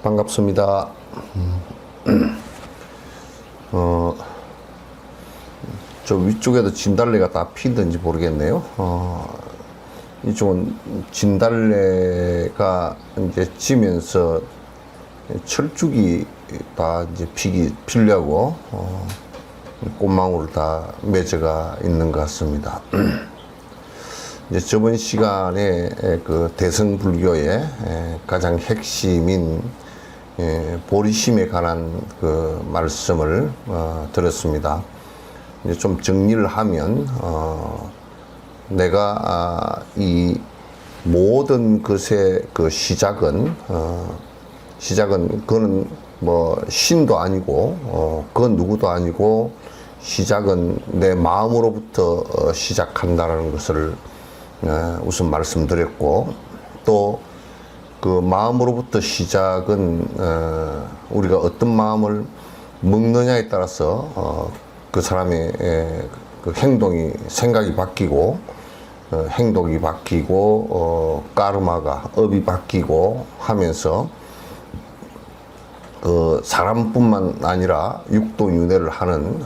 반갑습니다. 저 위쪽에도 진달래가 다 피든지 모르겠네요. 이쪽은 진달래가 이제 지면서 철쭉이 다 이제 피려고 꽃망울 다 맺어가 있는 것 같습니다. 이제 저번 시간에 그 대승불교의 가장 핵심인 보리심에 관한 그 말씀을 들었습니다. 이제 좀 정리를 하면 내가 이 모든 것의 그 시작은 그는 뭐 신도 아니고 그건 누구도 아니고 시작은 내 마음으로부터 시작한다라는 것을 우선 말씀드렸고, 또 그 마음으로부터 시작은 우리가 어떤 마음을 먹느냐에 따라서 그 사람의 그 행동이, 생각이 바뀌고 행동이 바뀌고 까르마가, 업이 바뀌고 하면서 그 사람뿐만 아니라 육도윤회를 하는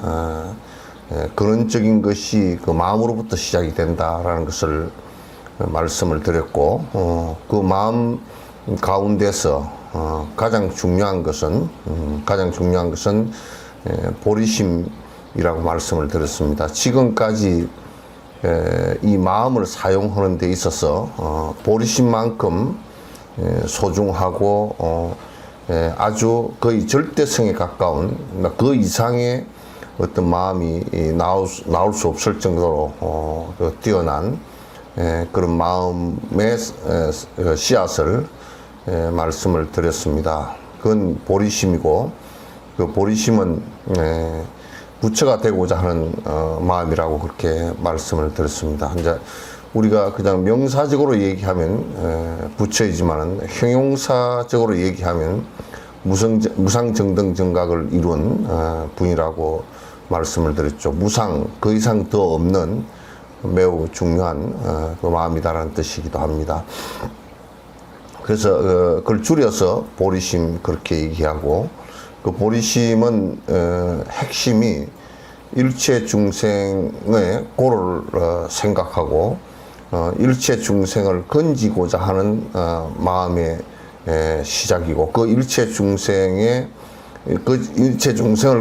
근원적인 것이 그 마음으로부터 시작이 된다라는 것을 말씀을 드렸고, 그 마음 가운데서 가장 중요한 것은 보리심이라고 말씀을 드렸습니다. 지금까지 이 마음을 사용하는 데 있어서 보리심만큼 소중하고 아주 거의 절대성에 가까운 그 이상의 어떤 마음이 나올 수 없을 정도로 뛰어난 그런 마음의 씨앗을 말씀을 드렸습니다. 그건 보리심이고, 그 보리심은 부처가 되고자 하는 마음이라고 그렇게 말씀을 드렸습니다. 이제 우리가 그냥 명사적으로 얘기하면 부처이지만은 형용사적으로 얘기하면 무상정등정각을 이룬 분이라고 말씀을 드렸죠. 무상, 그 이상 더 없는 매우 중요한 그 마음이다라는 뜻이기도 합니다. 그래서 그걸 줄여서 보리심 그렇게 얘기하고, 그 보리심은 핵심이 일체 중생의 고를 생각하고 일체 중생을 건지고자 하는 마음의 시작이고, 그 일체 중생을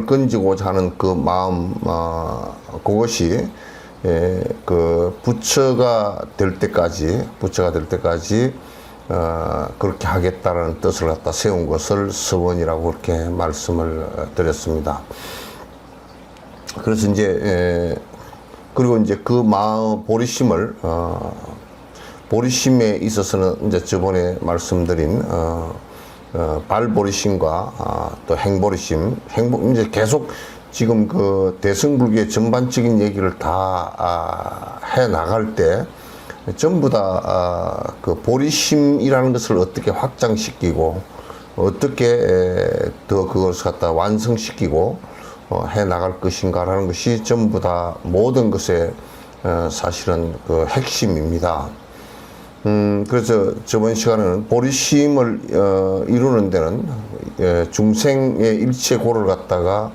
건지고자 하는 그 마음, 그것이 그 부처가 될 때까지 그렇게 하겠다라는 뜻을 갖다 세운 것을 서원이라고 그렇게 말씀을 드렸습니다. 그래서 이제 그리고 이제 그 마음 보리심에 있어서는 이제 저번에 말씀드린 발보리심과 또 행보리심, 이제 계속 지금 그 대승불교의 전반적인 얘기를 다 해 나갈 때 전부 다 그 보리심이라는 것을 어떻게 확장시키고 어떻게 더 그것을 갖다 완성시키고 해 나갈 것인가라는 것이 전부 다 모든 것의 사실은 그 핵심입니다. 그래서 저번 시간에는 보리심을 이루는 데는 중생의 일체고를 갖다가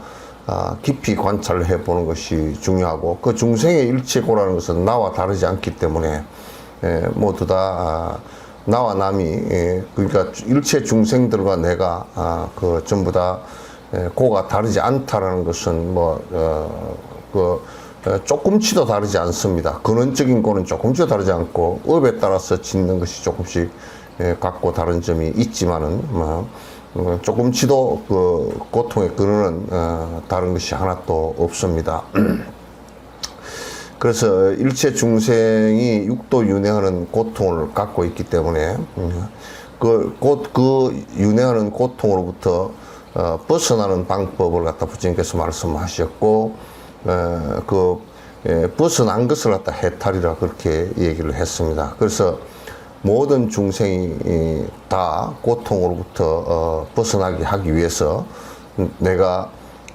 깊이 관찰을 해보는 것이 중요하고, 그 중생의 일체고라는 것은 나와 다르지 않기 때문에 모두 다 나와 남이, 그러니까 일체 중생들과 내가 그 전부 다 고가 다르지 않다라는 것은 조금치도 다르지 않습니다. 근원적인 고는 조금치도 다르지 않고 업에 따라서 짓는 것이 조금씩 갖고 다른 점이 있지만은 조금치도 그 고통의 근원은 다른 것이 하나도 없습니다. 그래서 일체 중생이 육도 윤회하는 고통을 갖고 있기 때문에 그 윤회하는 고통으로부터 벗어나는 방법을 갖다 부처님께서 말씀하셨고, 벗어난 것을 갖다 해탈이라 그렇게 얘기를 했습니다. 그래서 모든 중생이 다 고통으로부터 벗어나게 하기 위해서 내가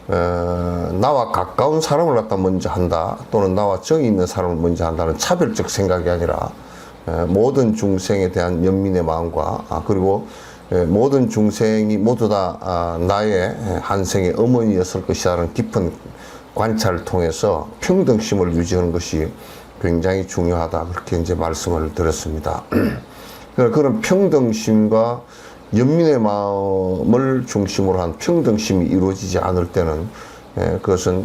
나와 가까운 사람을 갖다 먼저 한다, 또는 나와 정이 있는 사람을 먼저 한다는 차별적 생각이 아니라 모든 중생에 대한 연민의 마음과 그리고 모든 중생이 모두 다 나의 한 생의 어머니였을 것이라는 깊은 관찰을 통해서 평등심을 유지하는 것이 굉장히 중요하다, 그렇게 이제 말씀을 드렸습니다. 그런 평등심과 연민의 마음을 중심으로 한 평등심이 이루어지지 않을 때는 그것은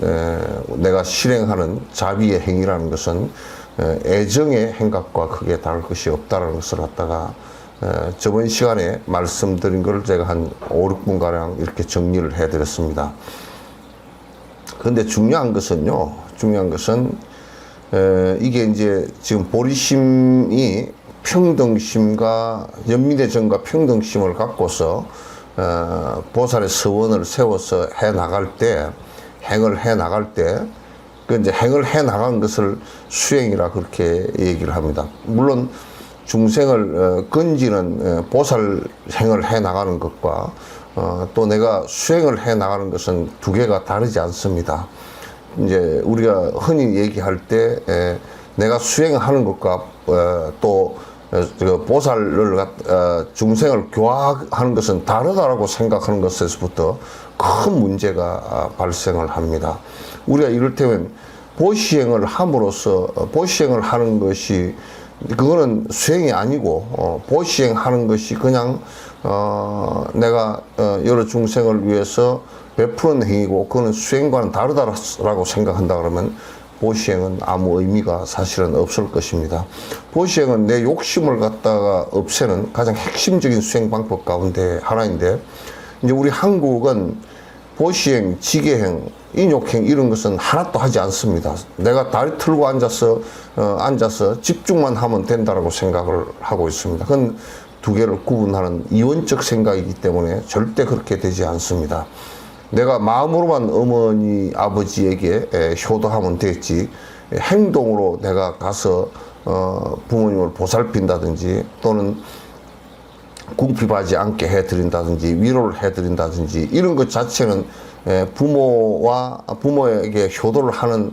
내가 실행하는 자비의 행위라는 것은 애정의 행각과 크게 다를 것이 없다는 것을 갖다가 저번 시간에 말씀드린 걸 제가 한 5, 6분가량 이렇게 정리를 해드렸습니다. 그런데 중요한 것은 이게 이제 지금 보리심이 평등심과 연민의 정과 평등심을 갖고서 보살의 서원을 세워서 행을 해 나갈 때 그 이제 행을 해 나간 것을 수행이라 그렇게 얘기를 합니다. 물론 중생을 건지는 보살 행을 해 나가는 것과 또 내가 수행을 해 나가는 것은 두 개가 다르지 않습니다. 이제 우리가 흔히 얘기할 때 내가 수행하는 것과 또 보살을 중생을 교화하는 것은 다르다라고 생각하는 것에서부터 큰 문제가 발생을 합니다. 우리가 이를테면 보시행을 함으로써 보시행을 하는 것이 그거는 수행이 아니고 보시행하는 것이 그냥 내가 여러 중생을 위해서 베푸는 행위고 그거는 수행과는 다르다라고 생각한다 그러면 보시행은 아무 의미가 사실은 없을 것입니다. 보시행은 내 욕심을 갖다가 없애는 가장 핵심적인 수행 방법 가운데 하나인데, 이제 우리 한국은 보시행, 지게행, 인욕행 이런 것은 하나도 하지 않습니다. 내가 다리 틀고 앉아서 집중만 하면 된다라고 생각을 하고 있습니다. 그건 두 개를 구분하는 이원적 생각이기 때문에 절대 그렇게 되지 않습니다. 내가 마음으로만 어머니, 아버지에게 효도하면 됐지, 행동으로 내가 가서 부모님을 보살핀다든지 또는 궁핍하지 않게 해드린다든지 위로를 해드린다든지 이런 것 자체는 부모에게 효도를 하는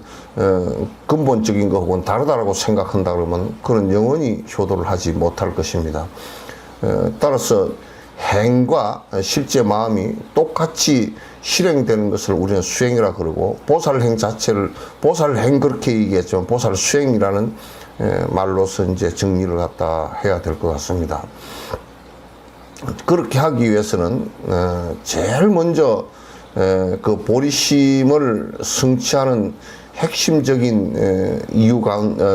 근본적인 것하고는 다르다라고 생각한다 그러면 그런 영원히 효도를 하지 못할 것입니다. 따라서 행과 실제 마음이 똑같이 실행되는 것을 우리는 수행이라 그러고, 보살행 자체를 보살행 그렇게 얘기했지만 보살 수행이라는 말로서 이제 정리를 갖다 해야 될 것 같습니다. 그렇게 하기 위해서는 제일 먼저 그 보리심을 성취하는 핵심적인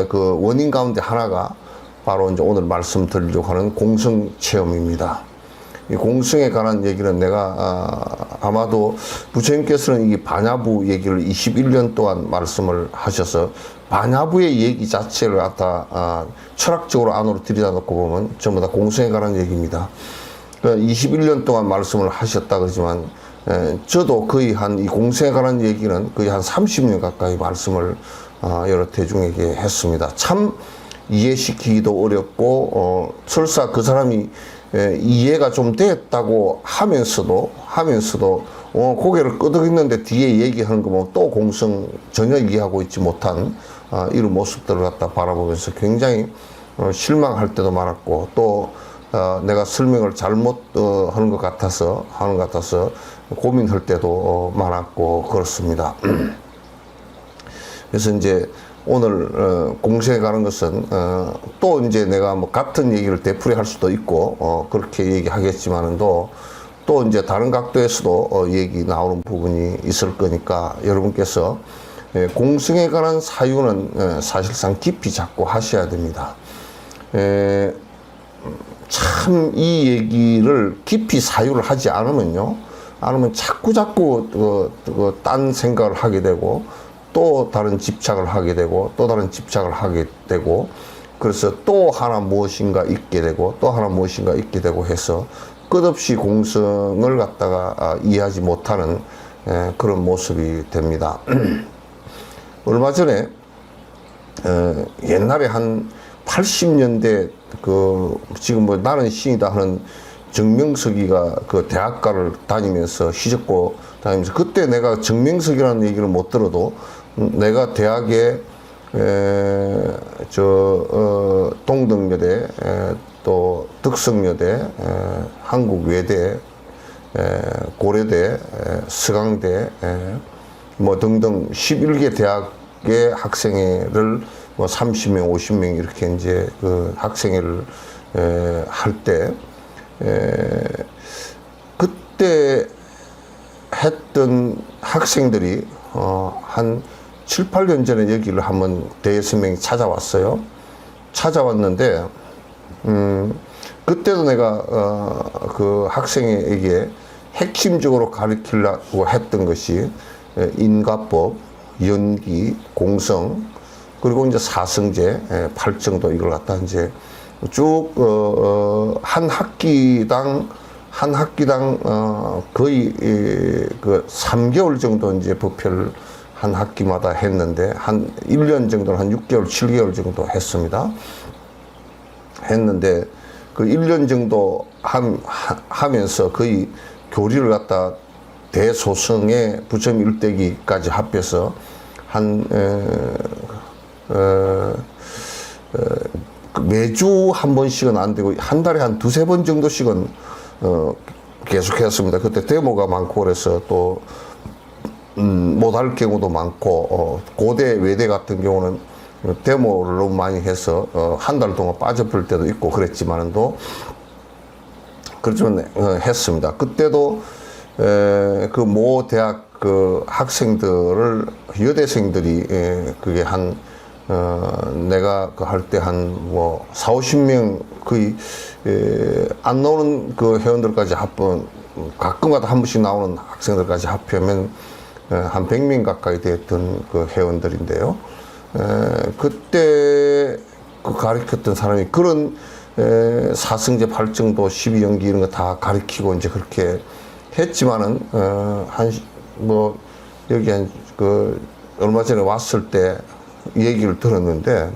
그 원인 가운데 하나가 바로 이제 오늘 말씀드리려고 하는 공성 체험입니다. 이 공성에 관한 얘기는 내가 아마도 부처님께서는 이 반야부 얘기를 21년 동안 말씀을 하셔서 반야부의 얘기 자체를 갖다 철학적으로 안으로 들여다 놓고 보면 전부 다 공성에 관한 얘기입니다. 21년 동안 말씀을 하셨다 그러지만 저도 거의 이 공성에 관한 얘기는 거의 한 30년 가까이 말씀을 여러 대중에게 했습니다. 참 이해시키기도 어렵고 설사 그 사람이 이해가 좀 됐다고 하면서도 고개를 끄덕이는데 뒤에 얘기하는 거 보면 또 공성 전혀 이해하고 있지 못한 이런 모습들을 갖다 바라보면서 굉장히 실망할 때도 많았고, 또 내가 설명을 잘못 하는 것 같아서 고민할 때도 많았고 그렇습니다. 그래서 이제 오늘 공생에 가는 것은 또 이제 내가 뭐 같은 얘기를 되풀이할 수도 있고 그렇게 얘기하겠지만은도 또 이제 다른 각도에서도 얘기 나오는 부분이 있을 거니까 여러분께서 공생에 관한 사유는 사실상 깊이 잡고 하셔야 됩니다. 참 이 얘기를 깊이 사유를 하지 않으면 자꾸 딴 생각을 하게 되고 또 다른 집착을 하게 되고 또 다른 집착을 하게 되고, 그래서 또 하나 무엇인가 있게 되고 또 하나 무엇인가 있게 되고 해서 끝없이 공성을 갖다가 이해하지 못하는 그런 모습이 됩니다. 얼마 전에 옛날에 한 80년대 지금 뭐 나는 신이다 하는 정명석이가 그 대학가를 다니면서 희적고 다니면서, 그때 내가 정명석이라는 얘기를 못 들어도 내가 대학에 동덕여대, 또 덕성여대, 한국외대, 고려대, 서강대, 뭐 등등 11개 대학의 학생회를 뭐 30명, 50명 이렇게 이제 그 학생회를 할 때, 그때 했던 학생들이 한 7, 8년 전에 여기를 한번 대여섯 명이 찾아왔어요. 찾아왔는데 그때도 내가 그 학생에게 핵심적으로 가르치려고 했던 것이 인과법, 연기, 공성, 그리고 이제 사성제, 팔정도 이걸 갖다 이제 쭉 한 학기당 거의 그 3개월 정도 이제 법회를 한 학기마다 했는데, 한 1년 정도는 한 6개월, 7개월 정도 했습니다. 했는데 그 1년 정도 하면서 거의 교리를 갖다 대소성의 부처님 일대기까지 합해서 매주 한 번씩은 안 되고 한 달에 한 두세 번 정도씩은 계속 했습니다. 그때 데모가 많고 그래서 또 못할 경우도 많고, 고대 외대 같은 경우는 데모를 너무 많이 해서 한 달 동안 빠져볼 때도 있고 그랬지만도 그렇지만 했습니다. 그때도 그 모 대학 그 학생들을, 여대생들이 그게 한 내가 그 할 때 한 뭐 4, 50명 거의 안 나오는 그 회원들까지 가끔가다 한 번씩 나오는 학생들까지 합하면 한 100명 가까이 됐던 그 회원들인데요. 그때 그 가르쳤던 사람이 그런 사성제, 팔정도, 12연기 이런 거 다 가르치고 이제 그렇게 했지만은 여기 얼마 전에 왔을 때 얘기를 들었는데,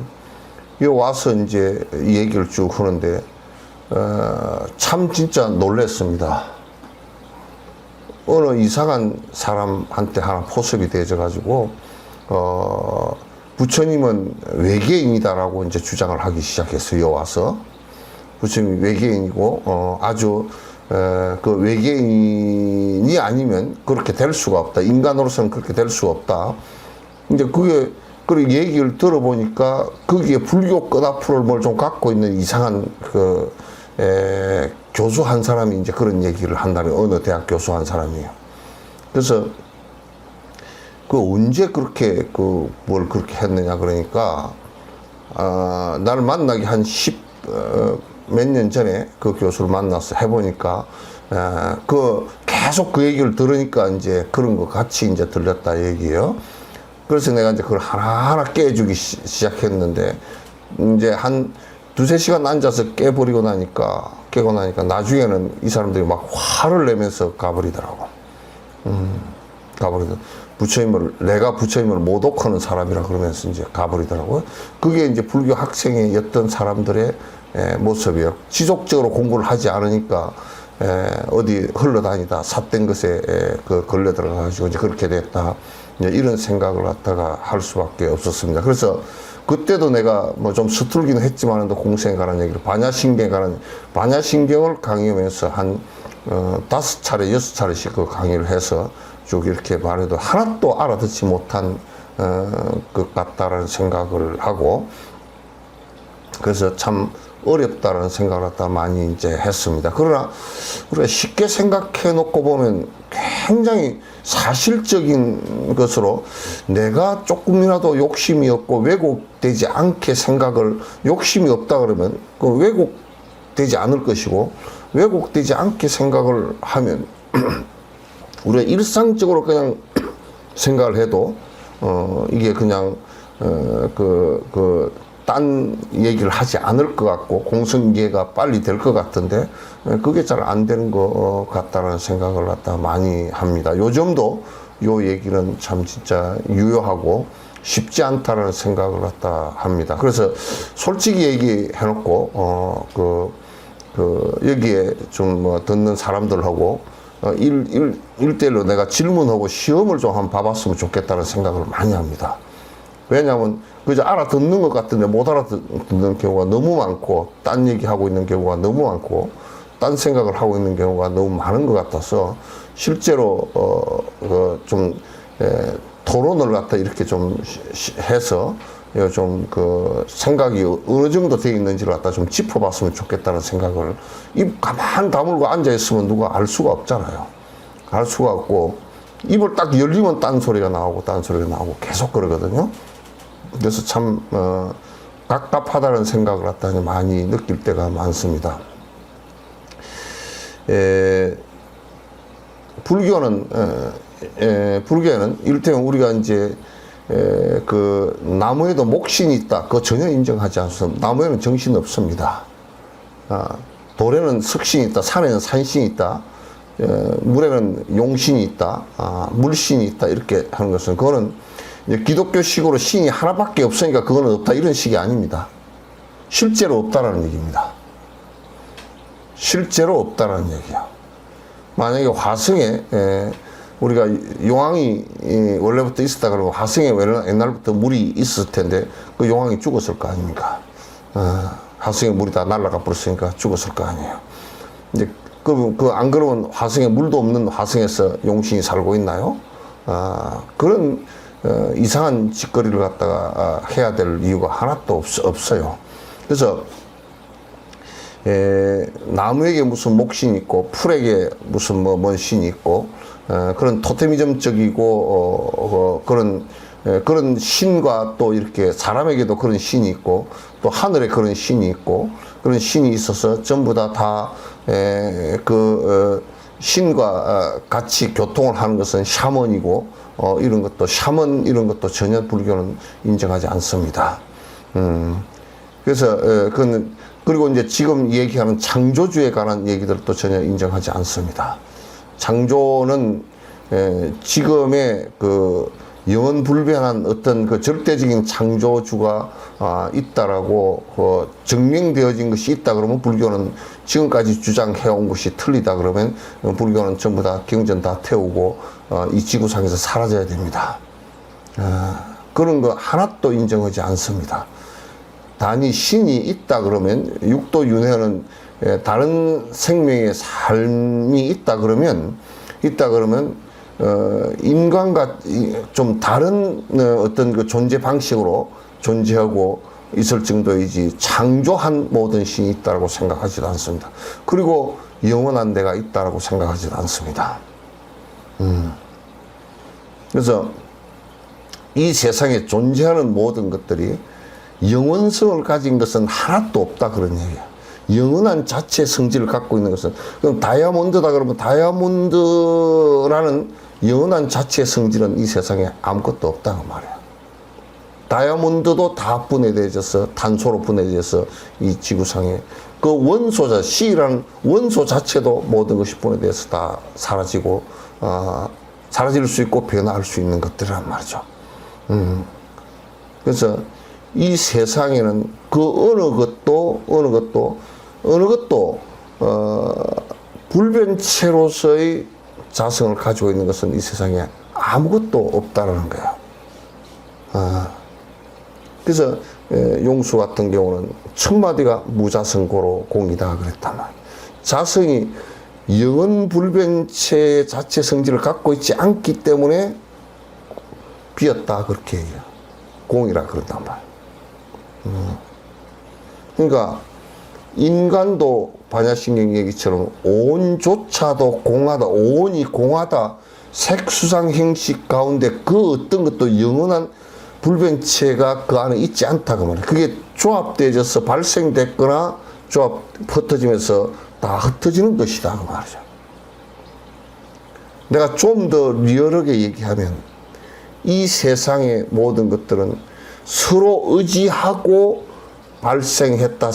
이 와서 이제 얘기를 쭉 하는데 참 진짜 놀랐습니다. 어느 이상한 사람한테 하나 포섭이 되어져 가지고 부처님은 외계인이다라고 이제 주장을 하기 시작했어요. 와서 부처님이 외계인이고 아주 그 외계인이 아니면 그렇게 될 수가 없다. 인간으로서는 그렇게 될 수가 없다. 이제 그게 그 얘기를 들어보니까 거기에 불교 끝앞으로 뭘 좀 갖고 있는 이상한 교수 한 사람이 이제 그런 얘기를 한다는, 어느 대학 교수 한 사람이에요. 그래서 언제 그렇게 뭘 그렇게 했느냐 그러니까 나를 만나기 한 몇 년 전에 그 교수를 만나서 해보니까 계속 그 얘기를 들으니까 이제 그런 거 같이 이제 들렸다 얘기예요. 그래서 내가 이제 그걸 하나하나 깨주기 시작했는데, 이제 한 두세 시간 앉아서 깨고 나니까 나중에는 이 사람들이 막 화를 내면서 가버리더라고. 내가 부처님을 모독하는 사람이라 그러면서 이제 가버리더라고요. 그게 이제 불교 학생이었던 사람들의 모습이에요. 지속적으로 공부를 하지 않으니까 어디 흘러다니다 삿된 것에 걸려 들어가가지고 이제 그렇게 됐다. 이런 생각을 갖다가 할 수밖에 없었습니다. 그래서 그때도 내가 뭐 좀 서툴기는 했지만도 공생에 관한 얘기를 반야신경을 강의하면서 한 5차례, 6차례씩 그 강의를 해서 쭉 이렇게 말해도 하나도 알아듣지 못한 것 같다라는 생각을 하고, 그래서 참 어렵다라는 생각을 갖다 많이 이제 했습니다. 그러나 우리가 쉽게 생각해 놓고 보면 굉장히 사실적인 것으로 내가 조금이라도 욕심이 없고 왜곡되지 않게 생각을, 욕심이 없다 그러면 그 왜곡되지 않을 것이고, 왜곡되지 않게 생각을 하면 우리가 일상적으로 그냥 생각을 해도 이게 그냥 딴 얘기를 하지 않을 것 같고 공성이해가 빨리 될 것 같은데 그게 잘 안 되는 것 같다는 생각을 갖다 많이 합니다. 요즘도 요 얘기는 참 진짜 유효하고 쉽지 않다라는 생각을 갖다 합니다. 그래서 솔직히 얘기해놓고 여기에 좀 뭐 듣는 사람들하고 일대일로 내가 질문하고 시험을 좀 한번 봐봤으면 좋겠다는 생각을 많이 합니다. 왜냐하면 그저 알아듣는 것 같은데 못 알아듣는 경우가 너무 많고, 딴 얘기하고 있는 경우가 너무 많고, 딴 생각을 하고 있는 경우가 너무 많은 것 같아서 실제로 토론을 갖다 이렇게 좀 해서 좀 생각이 어느 정도 되어 있는지를 갖다 좀 짚어봤으면 좋겠다는 생각을, 입 가만 다물고 앉아 있으면 누가 알 수가 없잖아요. 알 수가 없고, 입을 딱 열리면 딴 소리가 나오고 딴 소리가 나오고 계속 그러거든요. 그래서 참 답답하다는 생각을 갖다 많이 느낄 때가 많습니다. 불교에는 이를테면 우리가 이제 나무에도 목신이 있다, 그거 전혀 인정하지 않습니다. 나무에는 정신이 없습니다. 돌에는 석신이 있다, 산에는 산신이 있다, 물에는 용신이 있다, 물신이 있다, 이렇게 하는 것은, 그거는 이제 기독교식으로 신이 하나밖에 없으니까 그거는 없다, 이런 식이 아닙니다. 실제로 없다라는 얘기입니다. 실제로 없다라는 얘기야. 만약에 화성에 우리가 용왕이 원래부터 있었다 그러면 화성에 옛날부터 물이 있었을 텐데 그 용왕이 죽었을 거 아닙니까? 화성에 물이 다 날아가 버렸으니까 죽었을 거 아니에요. 이제 안 그러면 화성에 물도 없는 화성에서 용신이 살고 있나요? 그런 이상한 짓거리를 갖다가 해야 될 이유가 하나도 없어요. 그래서 나무에게 무슨 목신이 있고 풀에게 무슨 뭔 신이 있고 그런 토테미즘적이고 그런 신과 또 이렇게 사람에게도 그런 신이 있고 또 하늘에 그런 신이 있고 그런 신이 있어서 전부 다 신과 같이 교통을 하는 것은 샤먼이고 이런 것도 이런 것도 전혀 불교는 인정하지 않습니다. 그래서 그리고 이제 지금 얘기하는 창조주에 관한 얘기들도 전혀 인정하지 않습니다. 창조는 지금의 영원불변한 어떤 절대적인 창조주가 있다라고 증명되어진 것이 있다 그러면 불교는 지금까지 주장해온 것이 틀리다 그러면 불교는 전부 다 경전 다 태우고 이 지구상에서 사라져야 됩니다. 그런 거 하나도 인정하지 않습니다. 단지 신이 있다 그러면 육도윤회는 다른 생명의 삶이 있다 그러면 인간과 좀 다른 어떤 존재 방식으로 존재하고 있을 정도이지 창조한 모든 신이 있다고 생각하지도 않습니다. 그리고 영원한 데가 있다고 생각하지도 않습니다. 그래서 이 세상에 존재하는 모든 것들이 영원성을 가진 것은 하나도 없다, 그런 얘기야. 영원한 자체 성질을 갖고 있는 것은, 그럼 다이아몬드다 그러면 다이아몬드라는 영원한 자체 성질은 이 세상에 아무것도 없다고 말이야. 다이아몬드도 다 분해되어져서 탄소로 분해져서 이 지구상에 원소자 C라는 원소 자체도 모든 것이 분해돼서 다 사라지고 사라질 수 있고 변화할 수 있는 것들이란 말이죠. 그래서 이 세상에는 어느 것도 불변체로서의 자성을 가지고 있는 것은 이 세상에 아무것도 없다라는 거예요. 그래서 용수 같은 경우는 첫 마디가 무자성고로 공이다 그랬단 말이에요. 자성이 영원불변체 자체 성질을 갖고 있지 않기 때문에 비었다 그렇게 해요. 공이라 그런단 말이에요. 그러니까 인간도 반야신경 얘기처럼 오온조차도 공하다. 오온이 공하다. 색수상 형식 가운데 그 어떤 것도 영원한 불변체가 그 안에 있지 않다 그 말이에요. 그게 조합되어져서 발생됐거나 조합 흩어지면서 다 흩어지는 것이다 그 말이죠. 내가 좀 더 리얼하게 얘기하면 이 세상의 모든 것들은 서로 의지하고 발생했다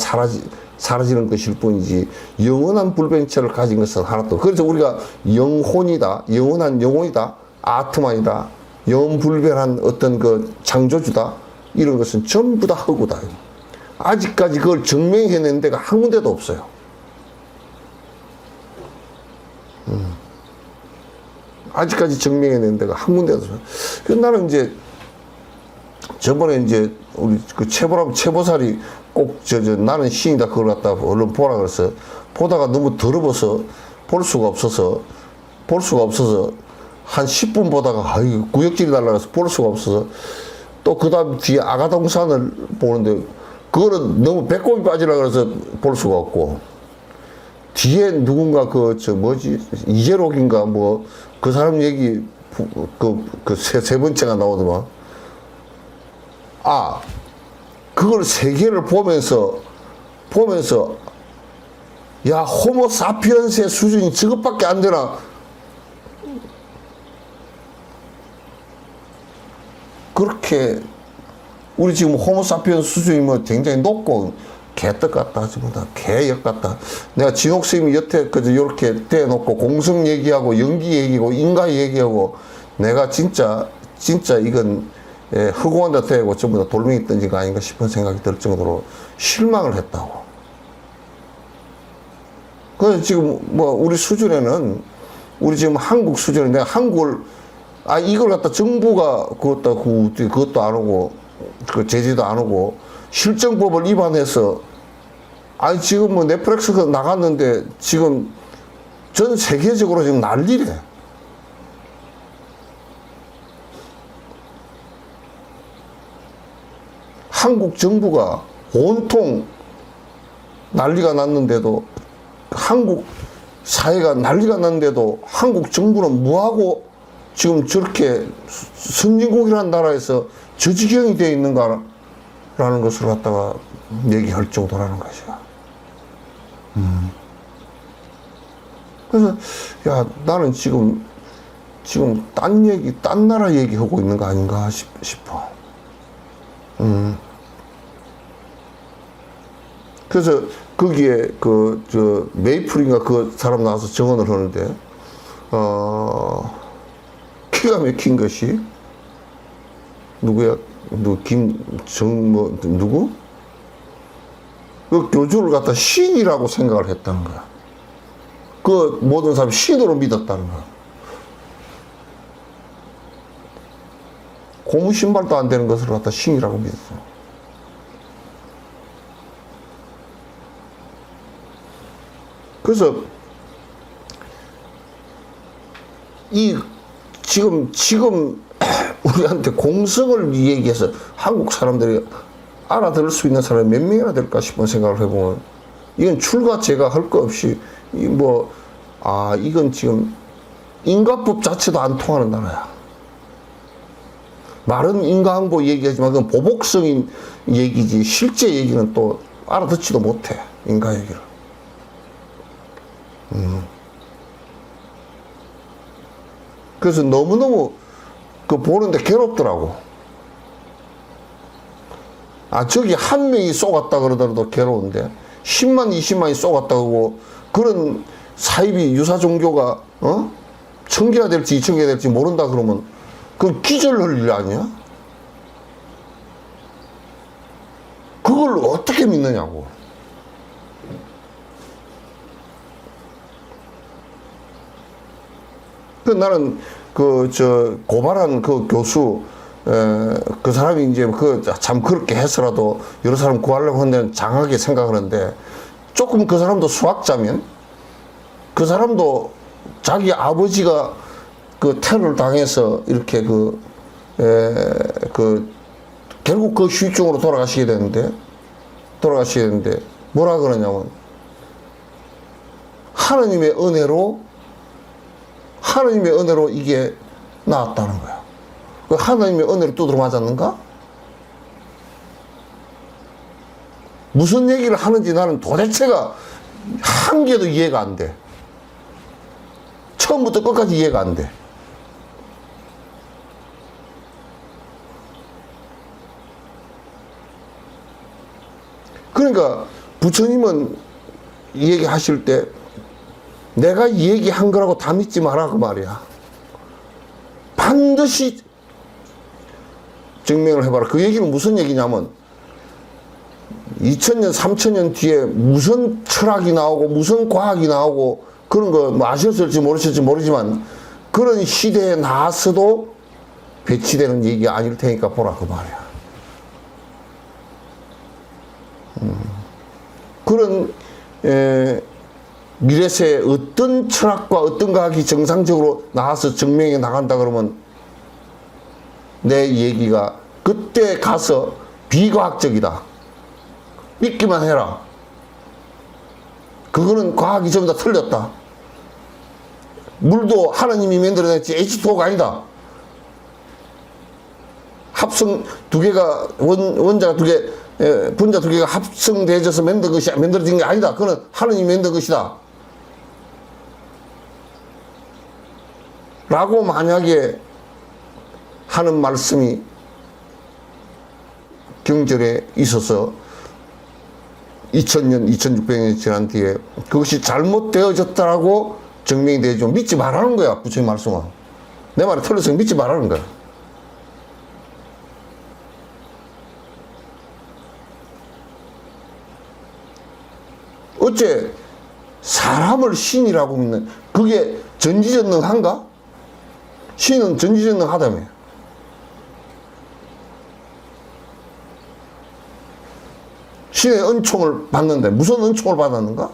사라지는 것일 뿐이지 영원한 불변체를 가진 것은 하나도. 그래서 우리가 영혼이다, 영원한 영혼이다, 아트만이다, 영불변한 어떤 그 창조주다, 이런 것은 전부 다 허구다. 아직까지 그걸 증명해낸 데가 한 군데도 없어요. 아직까지 증명해낸 데가 한 군데도 없어요. 그래서 나는 이제 저번에 이제 우리 그 최보살이 꼭 나는 신이다 그걸 갖다 얼른 보라 그래서 보다가 너무 더러워서 볼 수가 없어서 한 10분 보다가 아이 구역질이 날라가서 볼 수가 없어서 또 그 다음 뒤에 아가동산을 보는데 그거는 너무 배꼽이 빠지라 그래서 볼 수가 없고 뒤에 누군가 이재록인가 뭐 그 사람 얘기 세 번째가 나오더만 그걸 세 개를 보면서 야 호모 사피엔스의 수준이 저것밖에 안 되나 그렇게 우리 지금 호모 사피엔스 수준이 뭐 굉장히 높고 개떡 같다 지금 다 개역 같다. 내가 진옥 스님이 여태 그저 이렇게 대놓고 공성 얘기하고 연기 얘기하고 인가 얘기하고 내가 진짜 이건 허공한다 대고 전부 다 돌멩이 던진 거 아닌가 싶은 생각이 들 정도로 실망을 했다고. 그래서 지금 뭐 우리 수준에는 우리 지금 한국 수준에 내가 한국을 이걸 갖다 정부가 그것도 안 오고 그 제재도 안 오고 실정법을 위반해서 지금 뭐 넷플릭스가 나갔는데 지금 전 세계적으로 지금 난리래. 한국 정부가 온통 난리가 났는데도 한국 사회가 난리가 났는데도 한국 정부는 뭐하고 지금 저렇게 선진국이라는 나라에서 저 지경이 되어 있는가라는 것을 갖다가 얘기할 정도라는 것이야. 그래서 야 나는 지금 딴 나라 얘기하고 있는 거 아닌가 싶어. 그래서 거기에 메이플인가 그 사람 나와서 증언을 하는데 기가 막힌 것이 누구야? 누구? 그 교주를 갖다 신이라고 생각을 했다는 거야. 그 모든 사람이 신으로 믿었다는 거야. 고무 신발도 안 되는 것을 갖다 신이라고 믿었어. 그래서 지금 우리한테 공성을 얘기해서 한국 사람들이 알아들을 수 있는 사람이 몇 명이나 될까 싶은 생각을 해보면 이건 출가 제가 할 거 없이 이건 지금 인과법 자체도 안 통하는 나라야. 말은 인과항보 얘기하지만 그건 보복성인 얘기지 실제 얘기는 또 알아듣지도 못해. 인과 얘기를. 그래서 너무너무 보는데 괴롭더라고. 저기 한 명이 쏘갔다 그러더라도 괴로운데 10만 20만이 쏘갔다 그러고 그런 사이비 유사 종교가 천개가 될지 2000개가 될지 모른다 그러면 그건 기절할 일 아니야? 그걸 어떻게 믿느냐고. 나는 고발한 그 교수 그 사람이 이제 참 그렇게 해서라도 여러 사람 구하려고 하는 장하게 생각하는데, 조금 그 사람도 수학자면 그 사람도 자기 아버지가 그 테러를 당해서 이렇게 결국 그 후유증으로 돌아가시게 되는데 뭐라 그러냐면 하나님의 은혜로 이게 나왔다는 거야. 그 하나님의 은혜로 두드러 맞았는가? 무슨 얘기를 하는지 나는 도대체가 한 개도 이해가 안 돼. 처음부터 끝까지 이해가 안 돼. 그러니까 부처님은 이 얘기 하실 때 내가 이 얘기 한 거라고 다 믿지 마라 그 말이야. 반드시 증명을 해봐라. 그 얘기는 무슨 얘기냐면 2000년 3000년 뒤에 무슨 철학이 나오고 무슨 과학이 나오고 그런 거 뭐 아셨을지 모르실지 모르지만 그런 시대에 나왔어도 배치되는 얘기가 아닐 테니까 보라 그 말이야. 그런 미래세에 어떤 철학과 어떤 과학이 정상적으로 나와서 증명해 나간다 그러면 내 얘기가 그때 가서 비과학적이다. 믿기만 해라. 그거는 과학이 전부 다 틀렸다. 물도 하나님이 만들어냈지 H2O가 아니다. 합성 두 개가 원자가 두 개, 분자 두 개가 합성되어져서 만들어진 게 아니다. 그건 하나님이 만든 것이다. 라고 만약에 하는 말씀이 경전에 있어서 2000년, 2600년이 지난 뒤에 그것이 잘못되어졌다라고 증명이 되죠. 믿지 말라는 거야, 부처님 말씀은. 내 말이 틀렸으면 믿지 말라는 거야. 어째 사람을 신이라고 믿는, 그게 전지전능한가? 신은 전지전능하다며. 신의 은총을 받는데 무슨 은총을 받았는가?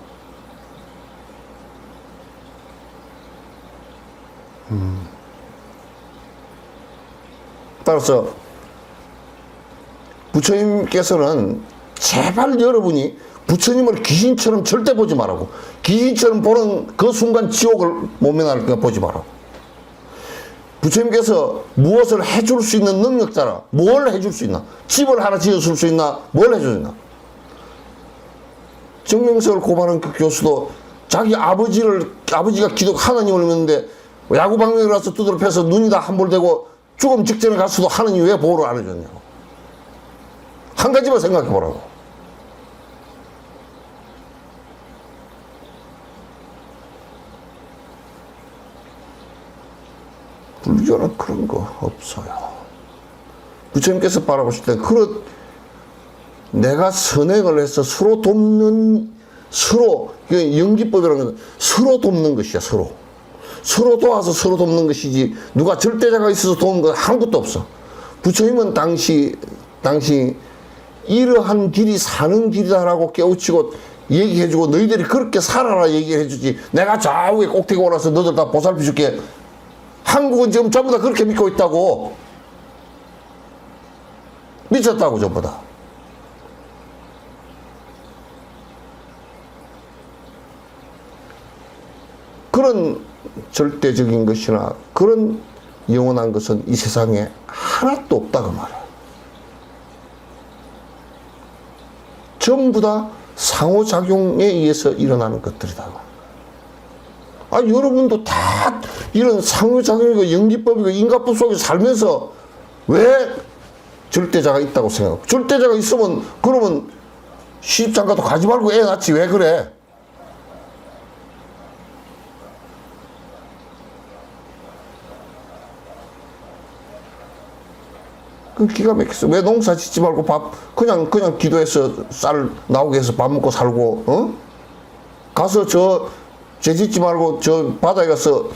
따라서 부처님께서는 제발 여러분이 부처님을 귀신처럼 절대 보지 말라고. 귀신처럼 보는 그 순간 지옥을 모면하니까 보지 말라고. 부처님께서 무엇을 해줄 수 있는 능력자라. 뭘 해줄 수 있나? 집을 하나 지어줄 수 있나? 뭘 해줄 수 있나? 증명서를 고발한 그 교수도 자기 아버지가 기독 하나님을 믿는데 야구방망이를 와서 두드려 패서 눈이 다 함몰되고 죽음 직전에 갔어도 하나님이 왜 보호를 안 해줬냐고. 한 가지만 생각해 보라고. 불교는 그런 거 없어요. 부처님께서 바라보실 때 내가 선행을 해서 서로 돕는, 연기법이라는 건 서로 돕는 것이야, 서로 도와서 서로 돕는 것이지, 누가 절대자가 있어서 도우는 건 아무것도 없어. 부처님은 당시 이러한 길이 사는 길이다라고 깨우치고 얘기해주고 너희들이 그렇게 살아라 얘기해주지, 내가 좌우에 꼭대기 올라서 너들 다 보살펴줄게. 한국은 지금 전부 다 그렇게 믿고 있다고. 미쳤다고 전부 다. 그런 절대적인 것이나 그런 영원한 것은 이 세상에 하나도 없다고 말이야. 전부 다 상호작용에 의해서 일어나는 것들이다. 여러분도 다 이런 상호작용이고 연기법이고 인과법 속에 살면서 왜 절대자가 있다고 생각하고, 절대자가 있으면 그러면 시집장가도 가지 말고 애 낳지 왜 그래? 그 기가 막혔어. 왜 농사 짓지 말고 그냥 기도해서 쌀 나오게 해서 밥 먹고 살고, 가서 죄 짓지 말고 바다에 가서,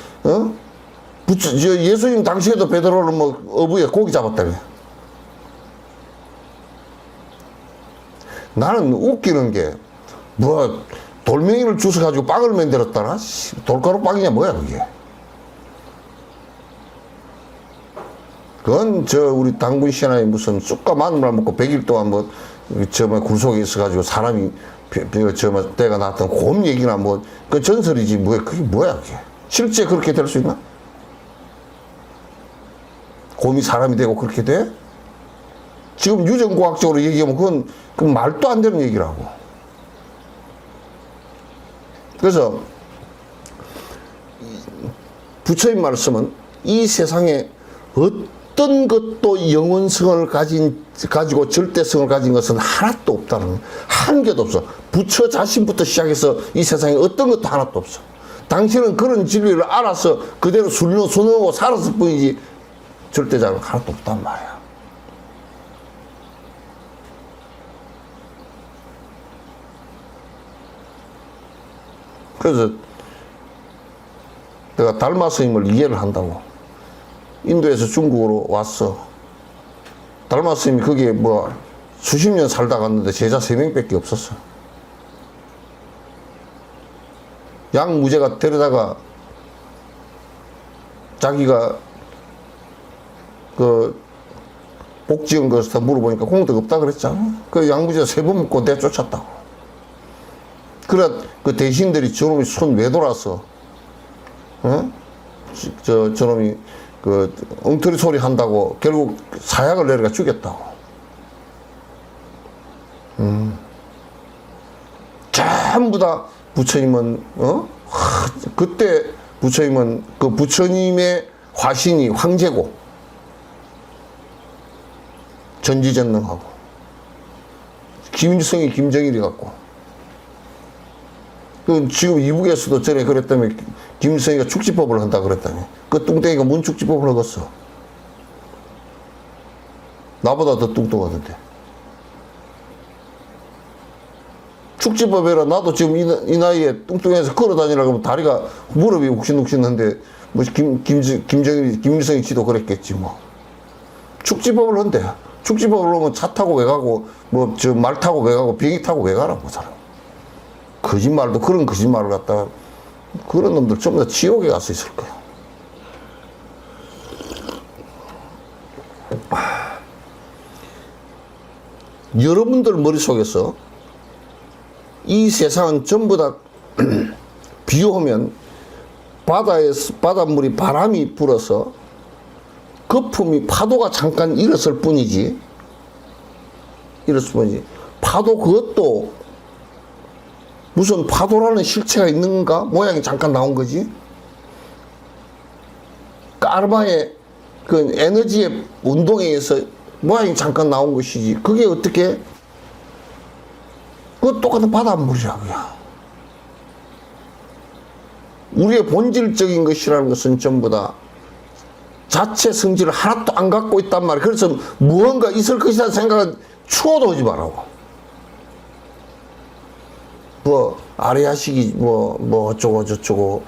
예수님 당시에도 베드로를 뭐 어부에 고기 잡았다며. 나는 웃기는 게, 뭐, 돌멩이를 주워가지고 빵을 만들었다나? 돌가루 빵이냐, 뭐야, 그게. 그건 우리 당군 신화에 무슨 쑥과 마늘만 먹고 100일 동안 뭐, 굴 속에 있어가지고 사람이, 때가 났던 곰 얘기나 뭐, 그 전설이지, 뭐야, 그게 뭐야, 그게. 실제 그렇게 될 수 있나? 곰이 사람이 되고 그렇게 돼? 지금 유전과학적으로 얘기하면 그건 말도 안 되는 얘기라고. 그래서 부처님 말씀은 이 세상에 어떤 것도 영원성을 가지고 절대성을 가진 것은 하나도 없다는, 한 개도 없어. 부처 자신부터 시작해서 이 세상에 어떤 것도 하나도 없어. 당신은 그런 진리를 알아서 그대로 순응하고 살았을 뿐이지 절대자가 하나도 없단 말이야. 그래서 내가 달마 스님을 이해를 한다고. 인도에서 중국으로 왔어. 달마 스님이 거기에 뭐 수십 년 살다 갔는데 제자 3명밖에 없었어. 양무제가 데려다가 자기가 그 복지원 것을 물어보니까 공덕 없다 그랬잖아. 그 양무제가 3번 묻고 내쫓았다고. 그래 그 대신들이 저놈이 손 왜 돌아서, 어? 저놈이 그 엉터리 소리 한다고 결국 사약을 내려가 죽였다고. 전부 다 부처님은, 그때 부처님은 그 부처님의 화신이 황제고 전지전능하고 김일성이 김정일이 같고, 그 지금 이북에서도 전에 그랬다며 김일성이가 축지법을 한다 그랬다며. 그 뚱땡이가 뭔 축지법을 하겠어. 나보다 더 뚱뚱하던데. 축지법이라 나도 지금 이 나이에 뚱뚱해서 걸어다니라고 하면 다리가 무릎이 욱신욱신한데 뭐 김정일이 김일성이 지도 그랬겠지 뭐. 축지법을 한대. 축지법을 하면 차 타고 왜 가고 뭐 저 말 타고 왜 가고 비행기 타고 왜 가라고 사람. 거짓말도 그런 거짓말을 갖다가 그런 놈들 전부 다 지옥에 가서 있을 거야. 여러분들 머릿속에서 이 세상은 전부 다 비 오면 바닷물이 바람이 불어서 거품이 파도가 잠깐 일었을 뿐이지, 파도 그것도 무슨 파도라는 실체가 있는가? 모양이 잠깐 나온 거지. 까르마의 그 에너지의 운동에 의해서 모양이 잠깐 나온 것이지. 그게 어떻게? 그거 똑같은 바닷물이라고요. 우리의 본질적인 것이라는 것은 전부 다 자체 성질을 하나도 안 갖고 있단 말이야. 그래서 무언가 있을 것이라는 생각은 추워도 오지 말라고. 뭐 아리아식이 뭐 어쩌고 저쩌고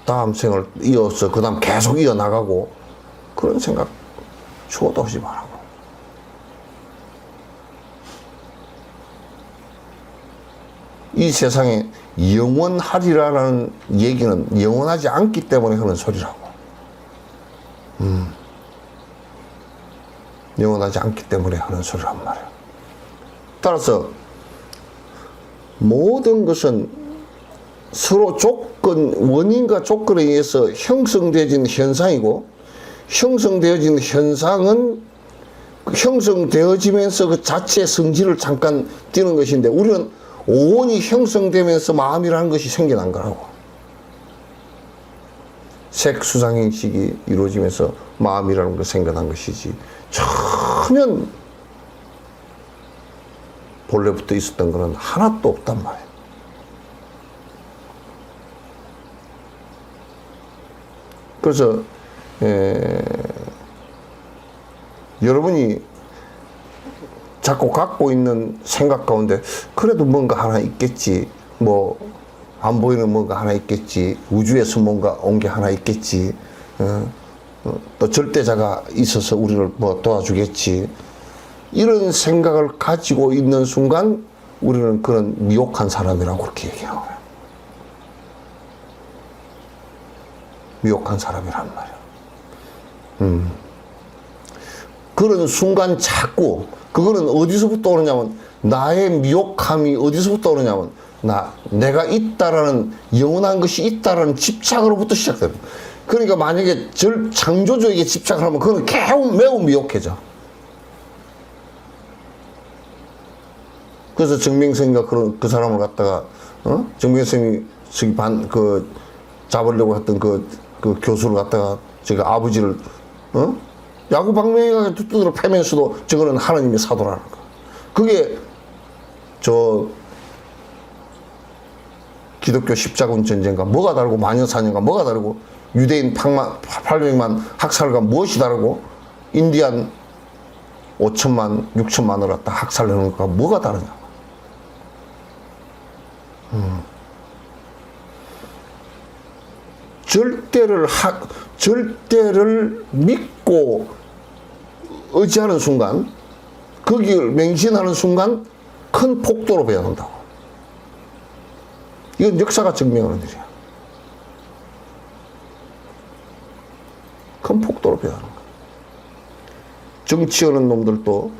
다음 생을 이어서 그 다음 계속 이어나가고 그런 생각 추워도 오지 말라고. 이 세상에 영원하리라는 얘기는 영원하지 않기 때문에 하는 소리라고. 영원하지 않기 때문에 하는 소리란 말이야. 따라서 모든 것은 서로 원인과 조건에 의해서 형성되어진 현상이고, 형성되어진 현상은 형성되어지면서 그 자체의 성질을 잠깐 띄는 것인데, 우리는 오온이 형성되면서 마음이라는 것이 생겨난 거라고. 색수상행식이 이루어지면서 마음이라는 것이 생겨난 것이지, 전혀 본래부터 있었던 것은 하나도 없단 말이에요. 그래서 여러분이 자꾸 갖고 있는 생각 가운데 그래도 뭔가 하나 있겠지, 뭐 안 보이는 뭔가 하나 있겠지, 우주에서 뭔가 온 게 하나 있겠지, 또 절대자가 있어서 우리를 뭐 도와주겠지. 이런 생각을 가지고 있는 순간 우리는 그런 미혹한 사람이라고 그렇게 얘기하는 거예요. 미혹한 사람이란 말이야. 그런 순간 자꾸 그거는 어디서부터 오느냐면 나의 미혹함이 어디서부터 오느냐면 내가 있다라는 영원한 것이 있다라는 집착으로부터 시작됩니다. 그러니까 만약에 창조주에게 집착을 하면 그건 매우 미혹해져. 그래서 정명성이가 그 사람을 갖다가 정명성이 잡으려고 했던 그 교수를 갖다가 아버지를 야구 방망이가 두드러 패면서도 저거는 하나님의 사도라는 거. 그게 기독교 십자군 전쟁과 뭐가 다르고 마녀사냥과 뭐가 다르고 유대인 800만 학살과 무엇이 다르고 인디안 5천만 6천만을 갖다 학살하는 것과 뭐가 다르냐. 절대를 믿고 의지하는 순간, 거기를 맹신하는 순간 큰 폭도로 배어난다고. 이건 역사가 증명하는 일이야. 큰 폭도로 배어나는 거야. 정치하는 놈들도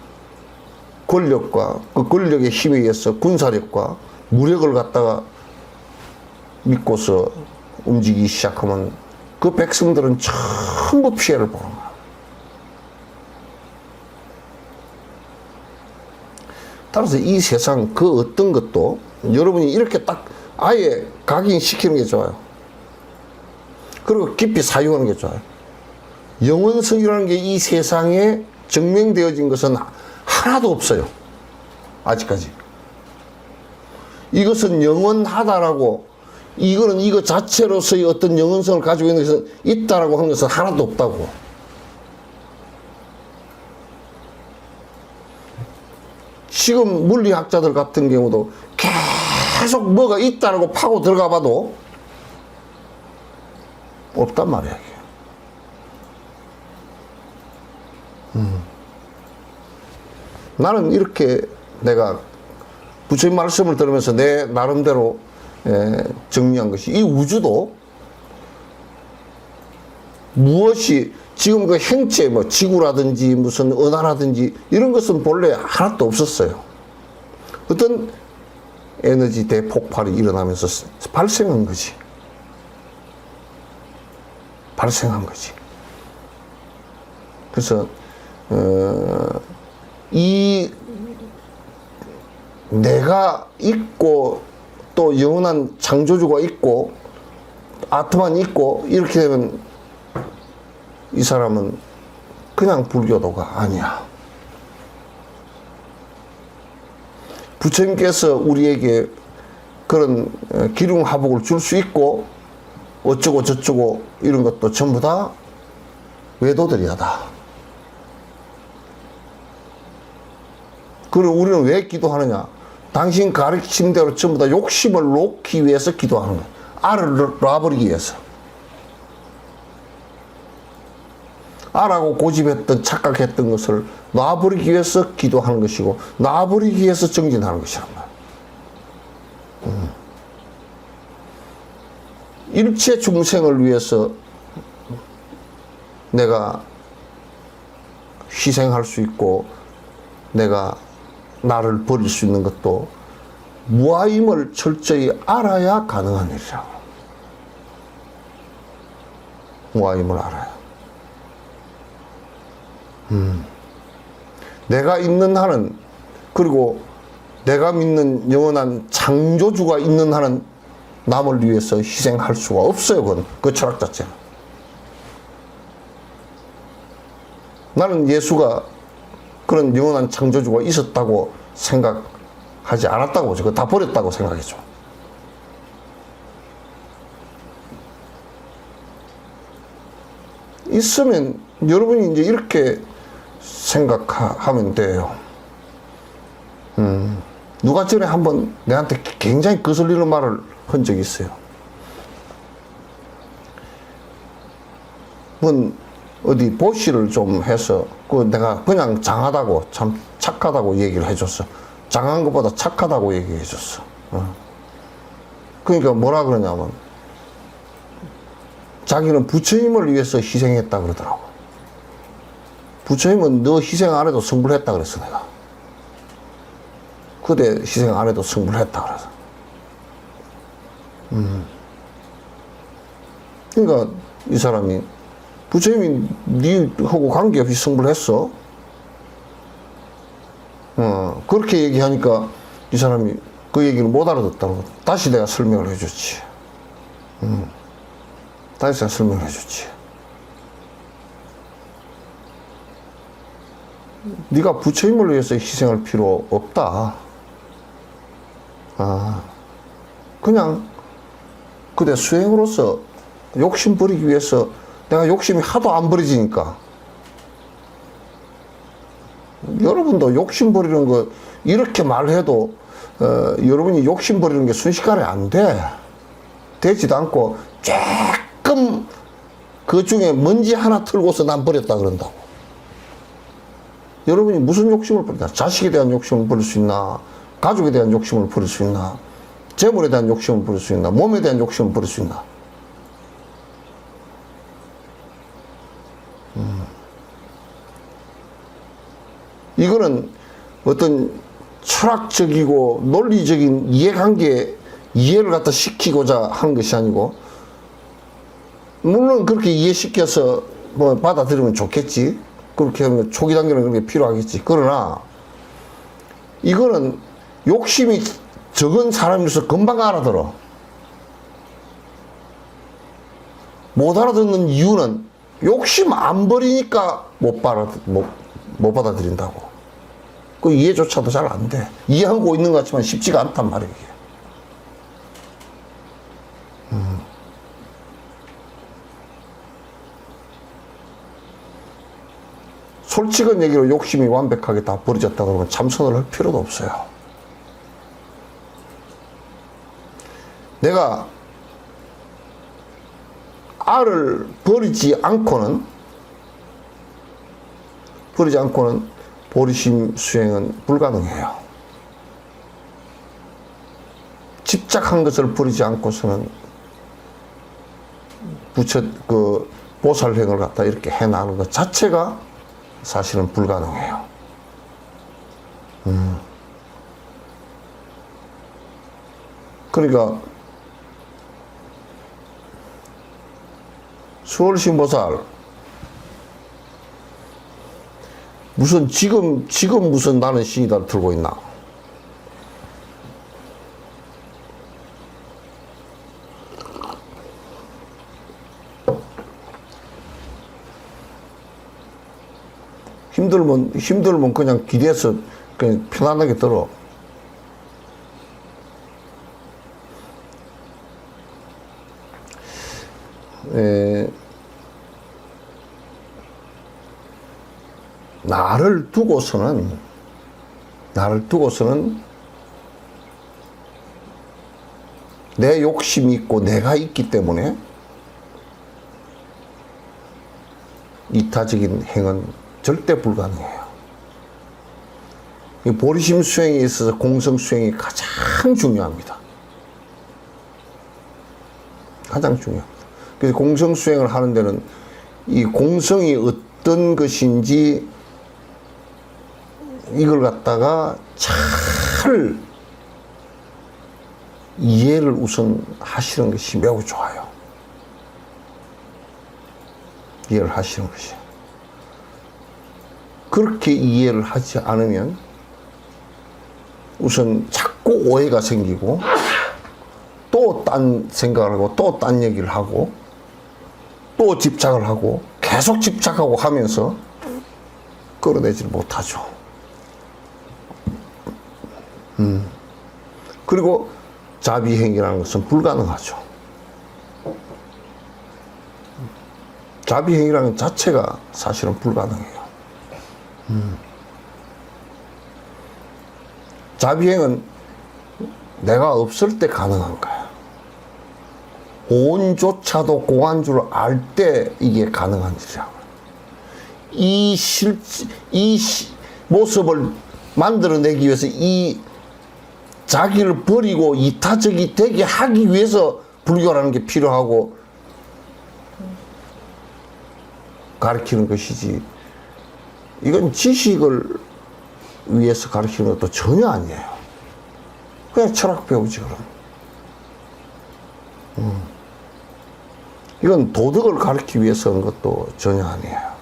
권력과 그 권력의 힘에 의해서 군사력과 무력을 갖다가 믿고서 움직이기 시작하면 그 백성들은 전부 피해를 보는 거야. 따라서 이 세상 그 어떤 것도 여러분이 이렇게 딱 아예 각인시키는 게 좋아요. 그리고 깊이 사용하는 게 좋아요. 영원성이라는 게 이 세상에 증명되어진 것은 하나도 없어요. 아직까지. 이것은 영원하다라고, 이거는 이거 자체로서의 어떤 영원성을 가지고 있는 것은 있다라고 하는 것은 하나도 없다고. 지금 물리학자들 같은 경우도 계속 뭐가 있다라고 파고 들어가 봐도 없단 말이야, 이게. 나는 이렇게 내가 부처님 말씀을 들으면서 내 나름대로 정리한 것이, 이 우주도 무엇이 지금 그 행체, 뭐 지구라든지 무슨 은하라든지 이런 것은 본래 하나도 없었어요. 어떤 에너지 대폭발이 일어나면서 발생한 거지. 발생한 거지. 그래서 이 내가 있고 또 영원한 창조주가 있고 아트만 있고 이렇게 되면 이 사람은 그냥 불교도가 아니야. 부처님께서 우리에게 그런 기륭화복을 줄 수 있고 어쩌고 저쩌고 이런 것도 전부 다 외도들이야 다. 그리고 우리는 왜 기도하느냐? 당신 가르친 대로 전부 다 욕심을 놓기 위해서 기도하는 거야. 알을 놔버리기 위해서. 알하고 고집했던 착각했던 것을 놔버리기 위해서 기도하는 것이고 놔버리기 위해서 정진하는 것이란 말이야. 일체 중생을 위해서 내가 희생할 수 있고 내가 나를 버릴 수 있는 것도 무아임을 철저히 알아야 가능한 일이라고. 무아임을 알아야. 내가 있는 한은, 그리고 내가 믿는 영원한 창조주가 있는 한은 남을 위해서 희생할 수가 없어요. 그건 그 철학 자체는. 나는 예수가 그런 영원한 창조주가 있었다고 생각하지 않았다고 보죠. 그거 다 버렸다고 생각했죠. 있으면 여러분이 이제 이렇게 생각하면 돼요. 누가 전에 한번 내한테 굉장히 거슬리는 말을 한 적이 있어요. 어디 보시를 좀 해서 그 내가 그냥 장하다고 참 착하다고 얘기를 해줬어. 장한 것보다 착하다고 얘기해줬어. 그러니까 뭐라 그러냐면 자기는 부처님을 위해서 희생했다 그러더라고. 부처님은 너 희생 안 해도 승불했다 그랬어 내가. 그대 희생 안 해도 승불했다 그래서. 그러니까 이 사람이 부처님이 니하고 관계없이 승불했어. 그렇게 얘기하니까 이 사람이 그 얘기를 못 알아듣다고 다시 내가 설명을 해줬지. 다시 내가 설명을 해줬지. 네가 부처님을 위해서 희생할 필요 없다. 그냥 그대 수행으로서 욕심 버리기 위해서 내가 욕심이 하도 안 버려지니까 여러분도 욕심 버리는 거 이렇게 말해도 여러분이 욕심 버리는 게 순식간에 안 돼. 되지도 않고 조금 그 중에 먼지 하나 털고서 난 버렸다 그런다고. 여러분이 무슨 욕심을 버리나? 자식에 대한 욕심을 버릴 수 있나? 가족에 대한 욕심을 버릴 수 있나? 재물에 대한 욕심을 버릴 수 있나? 몸에 대한 욕심을 버릴 수 있나? 이거는 어떤 철학적이고 논리적인 이해를 갖다 시키고자 한 것이 아니고, 물론 그렇게 이해시켜서 뭐 받아들이면 좋겠지. 그렇게 하면 초기 단계는 그렇게 필요하겠지. 그러나 이거는 욕심이 적은 사람이라서 금방 알아들어. 못 알아듣는 이유는 욕심 안 버리니까 못 받아들인다고. 그 이해조차도 잘 안 돼. 이해하고 있는 것 같지만 쉽지가 않단 말이에요. 솔직한 얘기로 욕심이 완벽하게 다 버려졌다 그러면 참선을 할 필요도 없어요. 내가 알을 버리지 않고는 보리심 수행은 불가능해요. 집착한 것을 버리지 않고서는 보살행을 갖다 이렇게 해나가는 것 자체가 사실은 불가능해요. 그러니까 수월신보살 무슨 지금 무슨 나는 신이다 들고 있나? 힘들면 그냥 기대서 그냥 편안하게 들어. 나를 두고서는 내 욕심이 있고 내가 있기 때문에 이타적인 행은 절대 불가능해요. 이 보리심 수행에 있어서 공성 수행이 가장 중요합니다. 가장 중요합니다. 그래서 공성 수행을 하는 데는 이 공성이 어떤 것인지 이걸 갖다가 잘 이해를 우선 하시는 것이 매우 좋아요. 이해를 하시는 것이. 그렇게 이해를 하지 않으면 우선 자꾸 오해가 생기고 또 딴 생각을 하고 또 딴 얘기를 하고 또 집착을 하고 계속 집착하고 하면서 끌어내지를 못하죠. 그리고 자비행위라는 것은 불가능하죠. 자비행위라는 자체가 사실은 불가능해요. 자비행은 내가 없을 때 가능한 거야. 오온조차도 고간 줄 알 때 이게 가능한 일이라고. 모습을 만들어내기 위해서 이 자기를 버리고 이타적이 되게 하기 위해서 불교라는 게 필요하고 가르치는 것이지, 이건 지식을 위해서 가르치는 것도 전혀 아니에요. 그냥 철학 배우지 그럼. 이건 도덕을 가르치기 위해서 하는 것도 전혀 아니에요.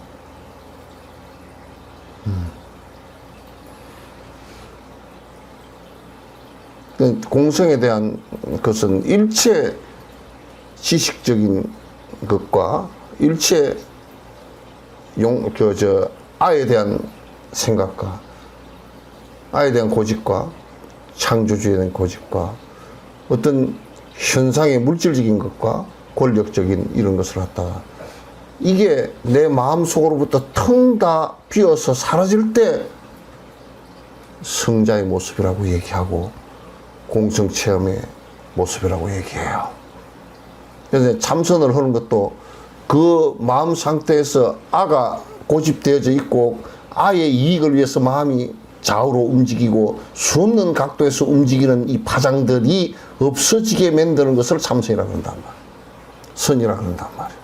공성에 대한 것은 일체 지식적인 것과 일체 아에 대한 생각과 아에 대한 고집과 창조주의에 대한 고집과 어떤 현상의 물질적인 것과 권력적인 이런 것을 갖다가 이게 내 마음속으로부터 텅 다 비어서 사라질 때 성자의 모습이라고 얘기하고 공성체험의 모습이라고 얘기해요. 그래서 참선을 하는 것도 그 마음 상태에서 아가 고집되어져 있고 아의 이익을 위해서 마음이 좌우로 움직이고 수없는 각도에서 움직이는 이 파장들이 없어지게 만드는 것을 참선이라고 한단 말이에요. 선이라고 한단 말이에요.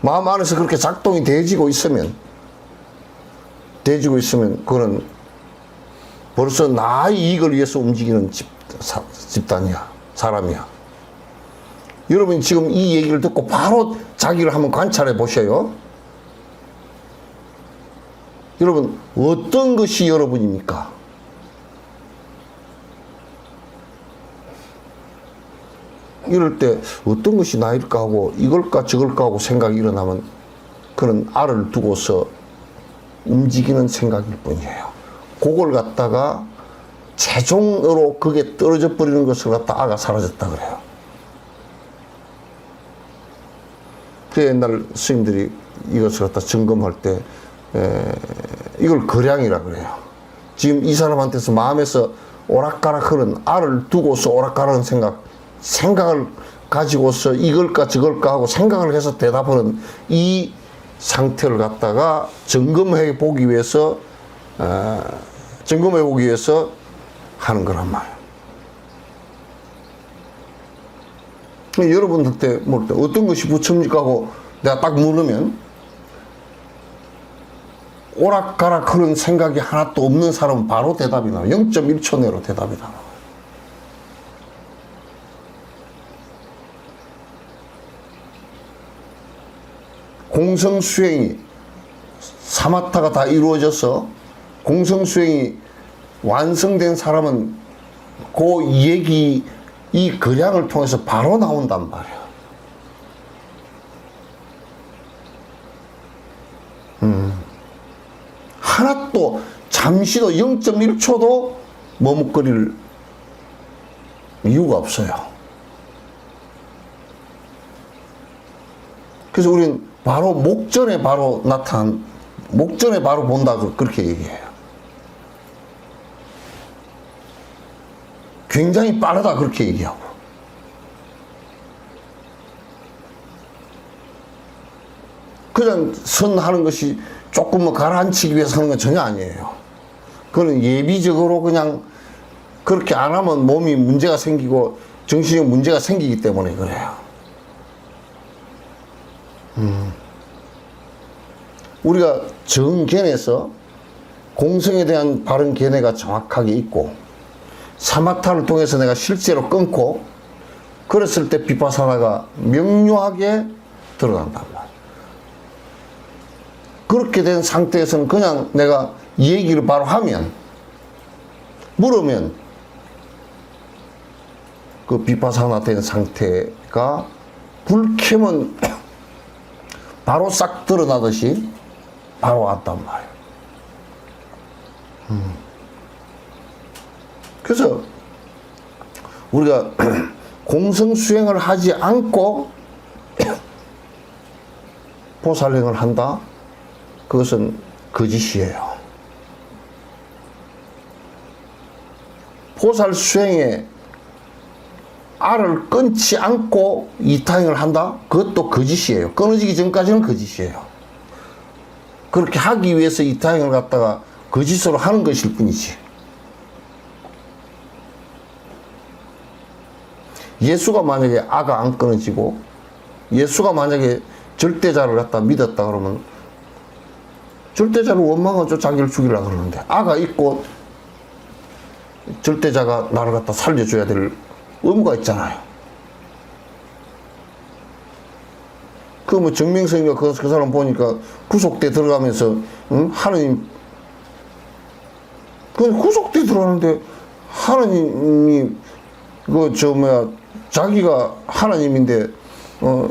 마음 안에서 그렇게 작동이 되어지고 있으면 그거는 벌써 나의 이익을 위해서 움직이는 집단이야, 사람이야. 여러분 지금 이 얘기를 듣고 바로 자기를 한번 관찰해 보셔요. 여러분 어떤 것이 여러분입니까? 이럴 때 어떤 것이 나일까 하고 이걸까 저걸까 하고 생각이 일어나면 그런 알을 두고서 움직이는 생각일 뿐이에요. 그걸 갖다가 최종으로 그게 떨어져 버리는 것을 갖다 아가 사라졌다 그래요. 그 옛날 스님들이 이것을 갖다 점검할 때 이걸 거량이라 그래요. 지금 이 사람한테서 마음에서 오락가락 하는 알을 두고서 오락가락 하는 생각을 가지고서 이걸까 저걸까 하고 생각을 해서 대답하는 이 상태를 갖다가 점검해 보기 위해서 하는 거란 말이에요. 여러분한테 뭘 때 어떤 것이 부처입니까 하고 내가 딱 물으면 오락가락 그런 생각이 하나도 없는 사람은 바로 대답이 나와요. 0.1초 내로 대답이 나와요. 공성수행이 사마타가 다 이루어져서 공성수행이 완성된 사람은 그 얘기 이 거량을 통해서 바로 나온단 말이야. 하나도 잠시도 0.1초도 머뭇거릴 이유가 없어요. 그래서 우리는 바로 목전에 바로 목전에 바로 본다고 그렇게 얘기해요. 굉장히 빠르다 그렇게 얘기하고. 그냥 선하는 것이 조금 뭐 가라앉히기 위해서 하는 건 전혀 아니에요. 그건 예비적으로 그냥 그렇게 안 하면 몸이 문제가 생기고 정신적 문제가 생기기 때문에 그래요. 우리가 정견에서 공성에 대한 바른 견해가 정확하게 있고 사마타를 통해서 내가 실제로 끊고 그랬을 때 비파사나가 명료하게 들어간단 말이야. 그렇게 된 상태에서는 그냥 내가 이 얘기를 바로 하면 물으면 그 비파사나 된 상태가 불켜면 바로 싹 드러나듯이 바로 왔단 말이에요. 그래서 우리가 공성수행을 하지 않고 보살행을 한다? 그것은 거짓이에요. 보살수행에 알을 끊지 않고 이타행을 한다? 그것도 거짓이에요. 끊어지기 전까지는 거짓이에요. 그렇게 하기 위해서 이타행을 갖다가 거짓으로 하는 것일 뿐이지. 예수가 만약에 아가 안 끊어지고 예수가 만약에 절대자를 갖다 믿었다 그러면 절대자를 원망하죠. 자기를 죽이려고 그러는데 아가 있고 절대자가 나를 갖다 살려줘야 될 의무가 있잖아요. 그 뭐 정명석이가 그 사람 보니까 구속대 들어가면서 하느님 그 구속대 들어가는데 하느님이 자기가 하나님인데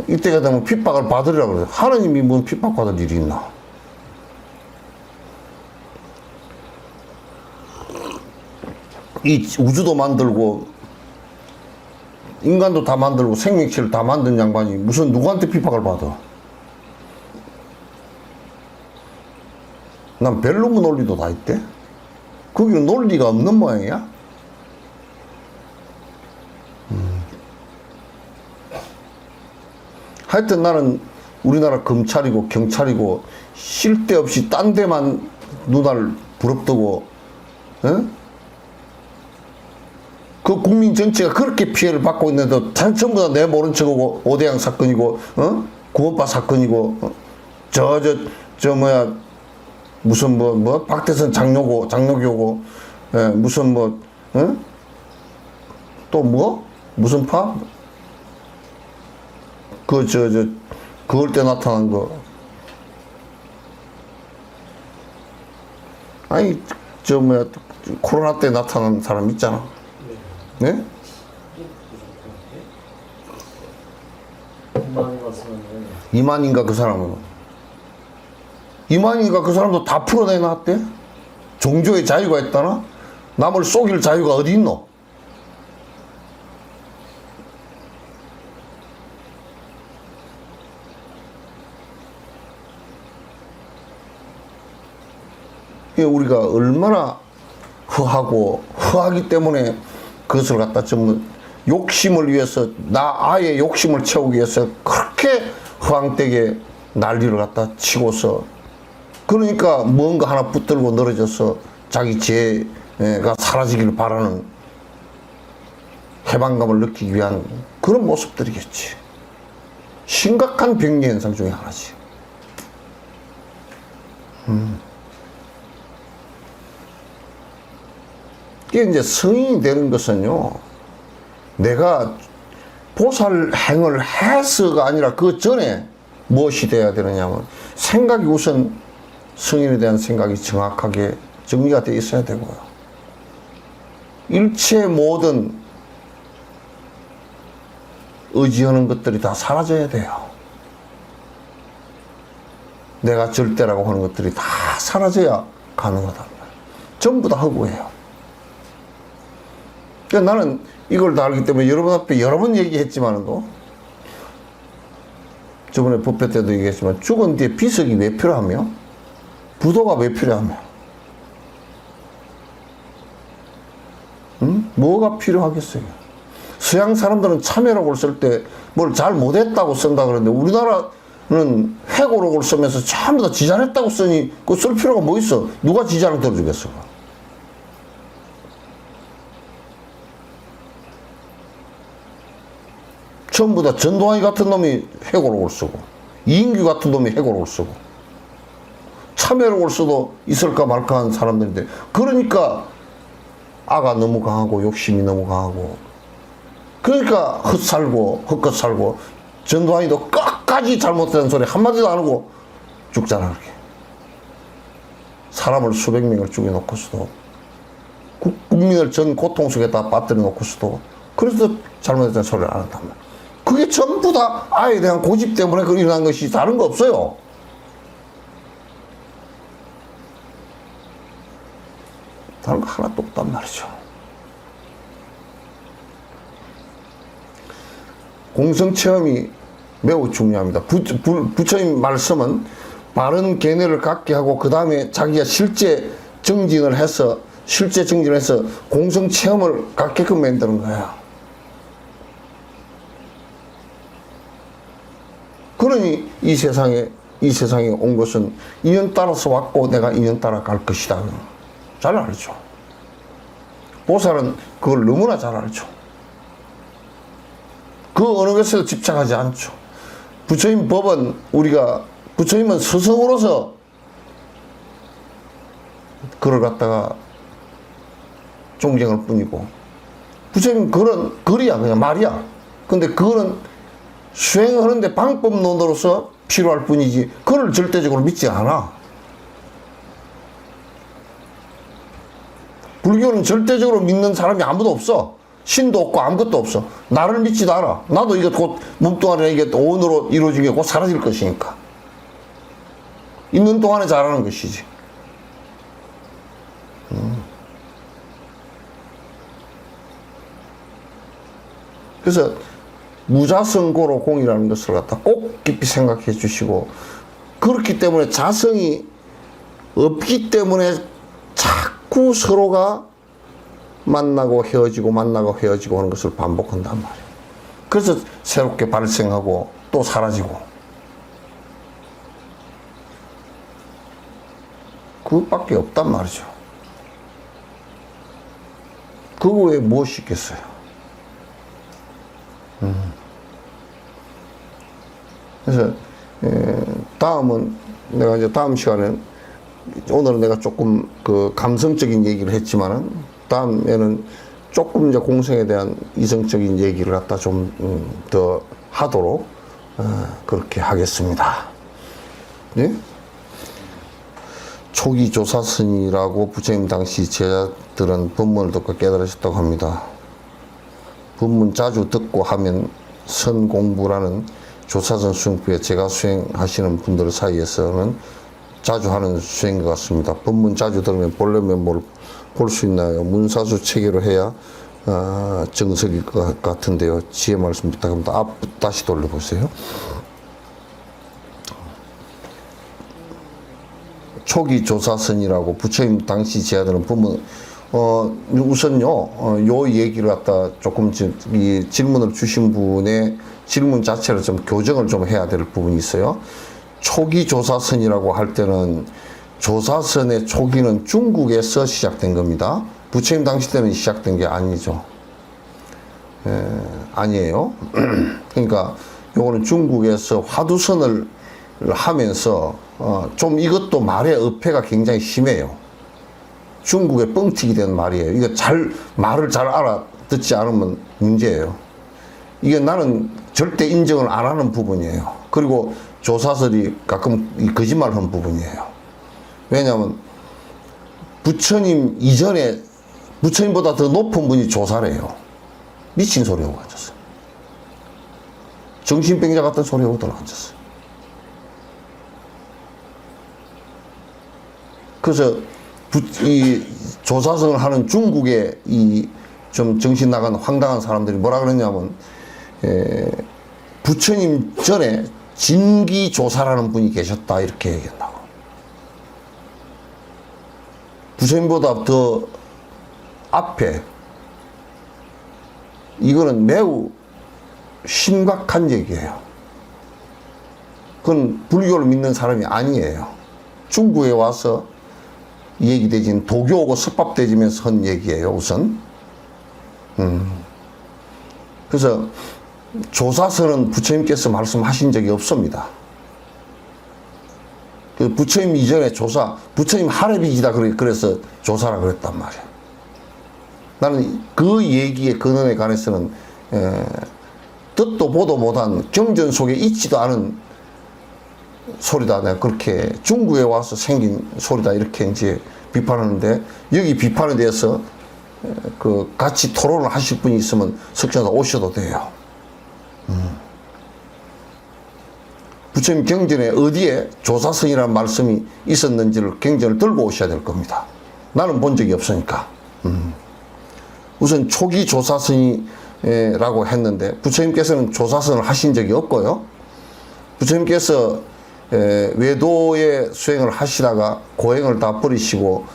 이때가 되면 핍박을 받으리라고 그래요. 하나님이 뭔 핍박받을 일이 있나? 이 우주도 만들고 인간도 다 만들고 생명체를 다 만든 양반이 무슨 누구한테 핍박을 받아? 난 벨로그 논리도 다 있대? 거기는 논리가 없는 모양이야? 하여튼 나는 우리나라 검찰이고 경찰이고 쓸데없이 딴 데만 눈알 부릅뜨고 그 국민 전체가 그렇게 피해를 받고 있는데도 전부 다 내 모른 척하고 오대양 사건이고 구원파 사건이고 무슨 박대선 장로교고 무슨 또 무슨 파? 그걸 때 나타난 거. 아니, 코로나 때 나타난 사람 있잖아. 네? 이만인가 그 사람은. 이만인가 그 사람도 다 풀어내놨대? 종교의 자유가 있다나? 남을 속일 자유가 어디 있노? 우리가 얼마나 허하기 때문에 그것을 갖다 전부 욕심을 위해서 아예 욕심을 채우기 위해서 그렇게 허황되게 난리를 갖다 치고서 그러니까 뭔가 하나 붙들고 늘어져서 자기 죄가 사라지기를 바라는 해방감을 느끼기 위한 그런 모습들이겠지. 심각한 병리 현상 중에 하나지. 이게 이제 성인이 되는 것은요, 내가 보살 행을 해서가 아니라 그 전에 무엇이 돼야 되느냐면 생각이 우선 성인에 대한 생각이 정확하게 정리가 되어 있어야 되고요. 일체 모든 의지하는 것들이 다 사라져야 돼요. 내가 절대라고 하는 것들이 다 사라져야 가능하다. 전부 다 허구예요. 그러니까 나는 이걸 다 알기 때문에 여러분 앞에 여러 번 얘기했지만도 저번에 법회 때도 얘기했지만 죽은 뒤에 비석이 왜 필요하며 부도가 왜 필요하며 뭐가 필요하겠어요? 서양 사람들은 참회록을 쓸 때 뭘 잘 못했다고 쓴다 그러는데 우리나라는 회고록을 쓰면서 전부 다 지잘했다고 쓰니 그거 쓸 필요가 뭐 있어? 누가 지잘을 들어주겠어? 전부 다 전두환이 같은 놈이 회고록을 쓰고 이인규 같은 놈이 회고록을 쓰고 참회록을 써도 있을까 말까 한 사람들인데 그러니까 아가 너무 강하고 욕심이 너무 강하고 그러니까 헛살고 헛것 살고 전두환이도 끝까지 잘못된 소리 한마디도 안 하고 죽잖아. 그렇게 사람을 수백 명을 죽여놓고서도 국민을 전 고통 속에 다 빠뜨려 놓고서도 그래서 잘못했다는 소리를 안 한단 말이야. 그게 전부 다 아에 대한 고집 때문에 일어난 것이 다른 거 없어요. 다른 거 하나도 없단 말이죠. 공성체험이 매우 중요합니다. 부처님 말씀은 바른 견해를 갖게 하고 그 다음에 자기가 실제 정진을 해서 공성체험을 갖게끔 만드는 거예요. 그러니 이 세상에 온 것은 인연 따라서 왔고 내가 인연 따라 갈 것이다. 잘 알죠. 보살은 그걸 너무나 잘 알죠. 그 어느 것에도 집착하지 않죠. 부처님 법은 부처님은 스승으로서 그걸 갖다가 존경할 뿐이고, 부처님 그런 글이야, 그냥 말이야. 근데 그거는 수행하는데 방법론으로서 필요할 뿐이지, 그걸 절대적으로 믿지 않아. 불교는 절대적으로 믿는 사람이 아무도 없어. 신도 없고 아무것도 없어. 나를 믿지도 않아. 나도 이거 곧 몸뚱아리에 이게 오늘로 이루어진 게 곧 사라질 것이니까. 있는 동안에 잘하는 것이지. 그래서 무자성고로 공이라는 것을 갖다 꼭 깊이 생각해 주시고, 그렇기 때문에 자성이 없기 때문에 자꾸 서로가 만나고 헤어지고 만나고 헤어지고 하는 것을 반복한단 말이에요. 그래서 새롭게 발생하고 또 사라지고, 그것밖에 없단 말이죠. 그거 외에 무엇이 있겠어요? 그래서 다음은 내가 이제 다음 시간에, 오늘은 내가 조금 그 감성적인 얘기를 했지만은 다음에는 조금 이제 공성에 대한 이성적인 얘기를 갖다 좀 더 하도록 그렇게 하겠습니다. 네? 초기 조사스니라고 부처님 당시 제자들은 법문을 듣고 깨달으셨다고 합니다. 법문 자주 듣고 하면 선공부라는 조사선 수행법에 제가 수행하시는 분들 사이에서는 자주 하는 수행인 것 같습니다. 법문 자주 들으면 본래 면목을 볼 수 있나요? 문사수 체계로 해야 정석일 것 같은데요. 지혜 말씀 부탁합니다. 다시 돌려보세요. 초기 조사선이라고 부처님 당시 제자들은 법문, 우선요, 요 얘기를 갖다 조금 이 질문을 주신 분의 질문 자체를 좀 교정을 좀 해야 될 부분이 있어요. 초기 조사선이라고 할 때는 조사선의 초기는 중국에서 시작된 겁니다. 부처님 당시 때는 시작된 게 아니죠. 아니에요. 그러니까 요거는 중국에서 화두선을 하면서 좀 이것도 말의 어폐가 굉장히 심해요. 중국에 뻥튀기 된 말이에요. 이거 말을 잘 알아듣지 않으면 문제예요. 이게 나는 절대 인정을 안 하는 부분이에요. 그리고 조사설이 가끔 거짓말 한 부분이에요. 왜냐하면 부처님 이전에 부처님보다 더 높은 분이 조사래요. 미친 소리 하고 앉았어요. 정신병자 같은 소리 하고 들어앉았어요. 그래서 이 조사성을 하는 중국의 이 좀 정신 나간 황당한 사람들이 뭐라 그러냐면, 부처님 전에 진기조사라는 분이 계셨다 이렇게 얘기한다고. 부처님보다 더 앞에, 이거는 매우 심각한 얘기예요. 그건 불교를 믿는 사람이 아니에요. 중국에 와서 이 얘기 대신 도교 오고 석밥대지면서 한 얘기예요, 우선. 그래서 조사서는 부처님께서 말씀하신 적이 없습니다. 그 부처님 이전에 부처님 하랩이지다 그래서 조사라 그랬단 말이에요. 나는 그 얘기의 근원에 관해서는 듣도 보도 못한 경전 속에 있지도 않은 소리다. 내가 그렇게 중국에 와서 생긴 소리다 이렇게 이제 비판하는데, 여기 비판에 대해서 그 같이 토론을 하실 분이 있으면 석천사 오셔도 돼요. 부처님 경전에 어디에 조사성이라는 말씀이 있었는지를 경전을 들고 오셔야 될 겁니다. 나는 본 적이 없으니까. 우선 초기 조사성이라고 했는데 부처님께서는 조사성을 하신 적이 없고요. 부처님께서 외도의 수행을 하시다가 고행을 다 버리시고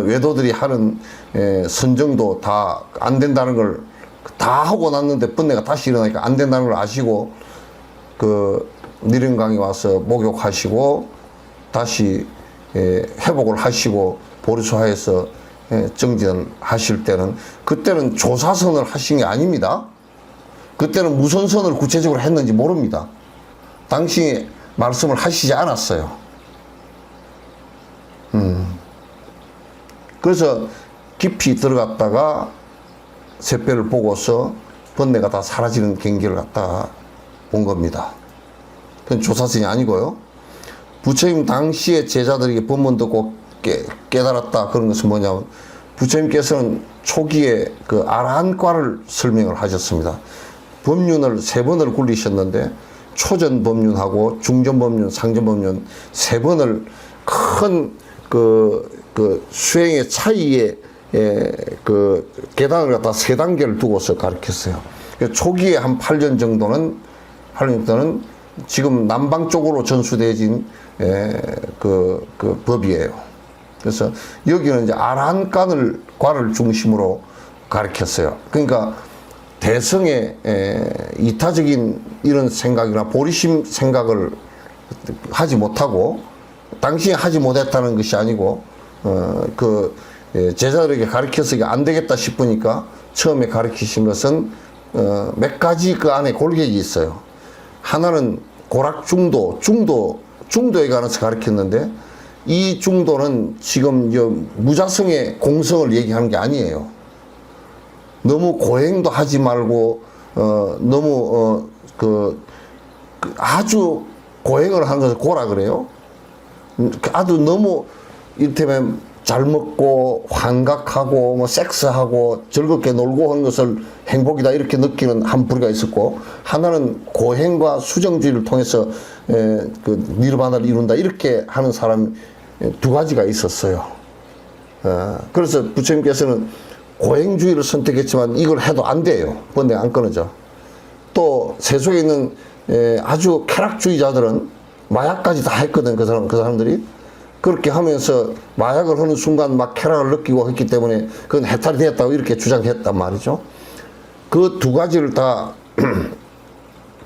외도들이 하는 선정도 다 안 된다는 걸 다 하고 났는데 번뇌가 다시 일어나니까 안 된다는 걸 아시고 니른강에 와서 목욕하시고 다시 회복을 하시고 보리수하에서 정진하실 때는 그때는 조사선을 하신 게 아닙니다. 그때는 무슨 선을 구체적으로 했는지 모릅니다. 당시 말씀을 하시지 않았어요. 그래서 깊이 들어갔다가 새별을 보고서 번뇌가 다 사라지는 경계를 갖다가 본 겁니다. 그건 조사선이 아니고요. 부처님 당시에 제자들에게 법문 듣고 깨달았다 그런 것은 뭐냐면 부처님께서는 초기에 그 아라한과를 설명을 하셨습니다. 법륜을 3번을 굴리셨는데 초전 법륜하고 중전 법륜, 상전 법륜 3번을 큰 그 수행의 차이에 그 계단을 갖다 3단계를 두고서 가르쳤어요. 초기에 한 8년 정도는 지금 남방 쪽으로 전수되어진 그 법이에요. 그래서 여기는 이제 아라한과를 중심으로 가르쳤어요. 그러니까 대성의 이타적인 이런 생각이나 보리심 생각을 하지 못하고 당신이 하지 못했다는 것이 아니고 제자들에게 가르쳐서 이게 안 되겠다 싶으니까 처음에 가르치신 것은 몇 가지 그 안에 골격이 있어요. 하나는 중도에 관해서 가르쳤는데 이 중도는 지금 무자성의 공성을 얘기하는 게 아니에요. 너무 고행도 하지 말고 너무 아주 고행을 하는 것을 고라 그래요. 아주 너무 이를테면 잘 먹고 환각하고 뭐 섹스하고 즐겁게 놀고 하는 것을 행복이다 이렇게 느끼는 한 부류가 있었고, 하나는 고행과 수정주의를 통해서 그 니르바나를 이룬다 이렇게 하는 사람 두 가지가 있었어요. 그래서 부처님께서는 고행주의를 선택했지만 이걸 해도 안 돼요. 번뇌가 안 끊어져. 또 세속에 있는 아주 쾌락주의자들은 마약까지 다 했거든. 그 사람들이 그렇게 하면서 마약을 하는 순간 막 쾌락을 느끼고 했기 때문에 그건 해탈이 되었다고 이렇게 주장했단 말이죠. 그 두 가지를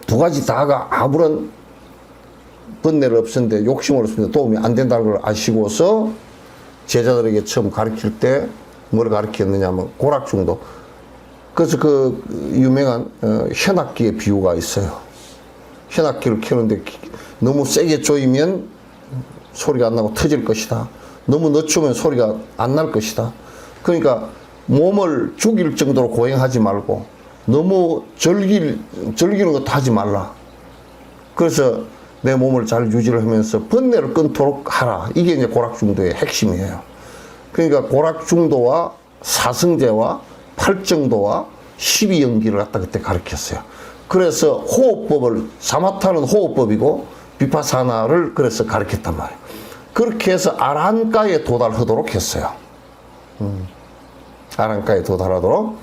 두 가지 다가 아무런 번뇌를 없었는데 욕심을 없었는데 도움이 안 된다는 걸 아시고서 제자들에게 처음 가르칠 때 뭘 가르쳤느냐 하면 고락중도. 그래서 그 유명한 현악기의 비유가 있어요. 현악기를 켜는데 너무 세게 조이면 소리가 안 나고 터질 것이다. 너무 늦추면 소리가 안 날 것이다. 그러니까 몸을 죽일 정도로 고행하지 말고 너무 즐기는 것도 하지 말라. 그래서 내 몸을 잘 유지를 하면서 번뇌를 끊도록 하라. 이게 이제 고락중도의 핵심이에요. 그러니까 고락중도와 사성제와 팔정도와 12연기를 갖다 그때 가르쳤어요. 그래서 호흡법을, 사마타는 호흡법이고 비파사나를 그래서 가르쳤단 말이에요. 그렇게 해서 아라한가에 도달하도록 했어요. 아라한가에 도달하도록.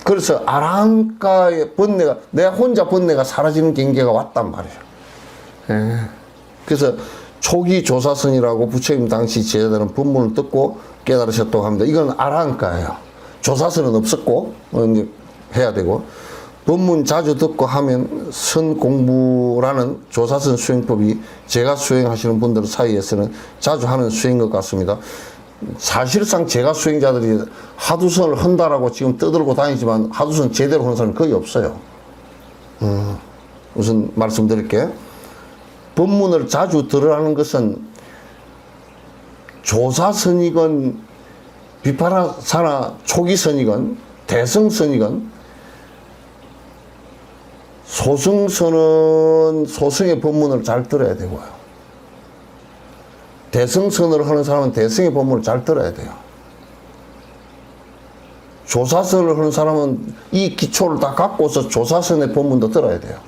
그래서 아라한가의 번뇌가, 내 혼자 번뇌가 사라지는 경계가 왔단 말이에요. 그래서 초기 조사선이라고 부처님 당시 제자들은 법문을 듣고 깨달으셨다고 합니다. 이건 아라한가예요. 조사선은 없었고 이제 해야 되고, 법문 자주 듣고 하면 선 공부라는 조사선 수행법이 제가 수행하시는 분들 사이에서는 자주 하는 수행인 것 같습니다. 사실상 제가 수행자들이 하두선을 한다라고 지금 떠들고 다니지만 하두선 제대로 하는 사람은 거의 없어요. 우선 말씀드릴게요. 법문을 자주 들으라는 것은 조사선이건 비파사나 초기선이건 대성선이건 소승선은 소승의 법문을 잘 들어야 되고요. 대성선을 하는 사람은 대성의 법문을 잘 들어야 돼요. 조사선을 하는 사람은 이 기초를 다 갖고서 조사선의 법문도 들어야 돼요.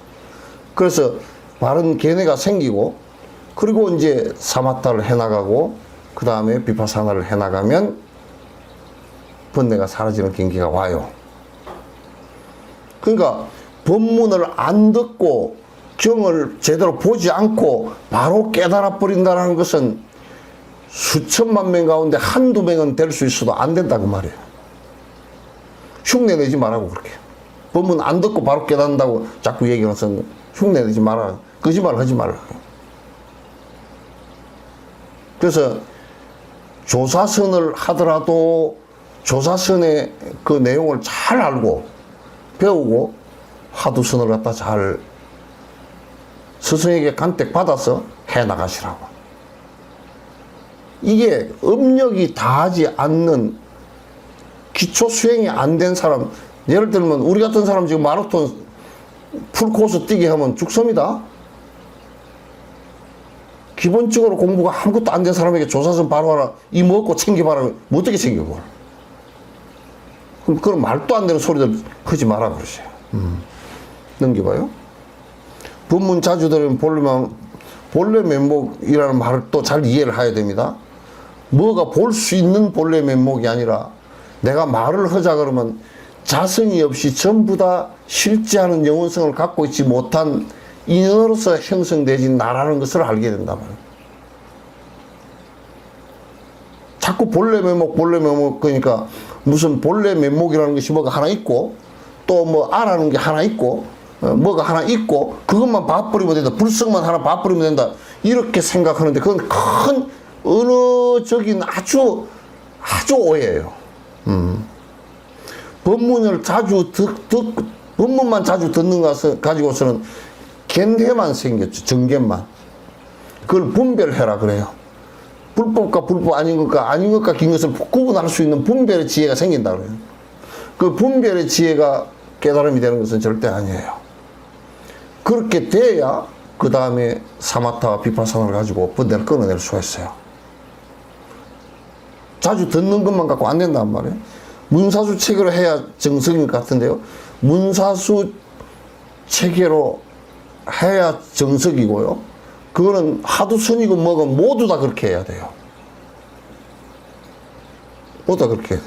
그래서 바른 견해가 생기고, 그리고 이제 사마타를 해나가고 그 다음에 비파사나를 해나가면 번뇌가 사라지는 경계가 와요. 그러니까 법문을 안 듣고 경을 제대로 보지 않고 바로 깨달아 버린다는 것은 수천만 명 가운데 한두 명은 될 수 있어도 안 된다고 말이에요. 흉내내지 말라고. 그렇게 법문 안 듣고 바로 깨닫는다고 자꾸 얘기하면서 흉내내지 마라. 거짓말 하지 말라. 그래서 조사선을 하더라도 조사선의 그 내용을 잘 알고 배우고 하두선을 갖다 잘 스승에게 간택 받아서 해 나가시라고. 이게 업력이 다하지 않는 기초 수행이 안 된 사람, 예를 들면 우리 같은 사람 지금 마라톤 풀코스 뛰게 하면 죽습니다. 기본적으로 공부가 아무것도 안 된 사람에게 조사선 바로 하라, 이 먹고 챙겨봐라, 뭐 어떻게 챙겨봐? 그럼 말도 안 되는 소리들 하지 마라 그러세요. 넘겨봐요. 본문 자주 들으면 본래 면목이라는 말을 또 잘 이해를 해야 됩니다. 뭐가 볼 수 있는 본래 면목이 아니라 내가 말을 하자 그러면 자성이 없이 전부 다 실제하는 영혼성을 갖고 있지 못한 인연으로서 형성되지 나라는 것을 알게 된단 말이에요. 자꾸 본래 면목 그러니까 무슨 본래 면목이라는 것이 뭐가 하나 있고 또 뭐 알아는 게 하나 있고 뭐가 하나 있고 그것만 봐버리면 된다. 불성만 하나 봐버리면 된다. 이렇게 생각하는데 그건 큰 언어적인 아주 오해예요. 법문을 자주 법문만 자주 듣는 것을 가지고서는 견해만 생겼죠. 정견만. 그걸 분별해라 그래요. 불법과 불법 아닌 것과 긴 것을 구분할 수 있는 분별의 지혜가 생긴다 그래요. 그 분별의 지혜가 깨달음이 되는 것은 절대 아니에요. 그렇게 돼야 그 다음에 사마타와 비파사나를 가지고 번뇌를 끊어낼 수가 있어요. 자주 듣는 것만 갖고 안 된단 말이에요. 문사수 체계로 해야 정석인 것 같은데요. 문사수 체계로 해야 정석이고요. 그거는 하두선이고 뭐고 모두 다 그렇게 해야 돼요. 모두 다 그렇게 해야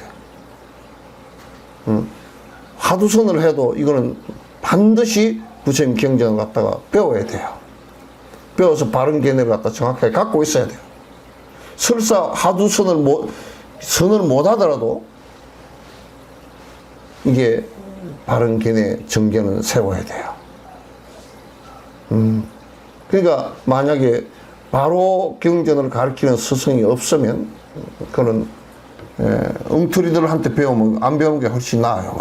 돼요. 하두선을 해도 이거는 반드시 부처님 경전을 갖다가 배워야 돼요. 배워서 바른 견해를 갖다 정확하게 갖고 있어야 돼요. 설사 하두선을 선을 못 하더라도 이게 바른 견해 정견은 세워야 돼요. 그러니까 만약에 바로 경전을 가르치는 스승이 없으면 그는 엉터리들한테 배우면 안 배우는 게 훨씬 나아요.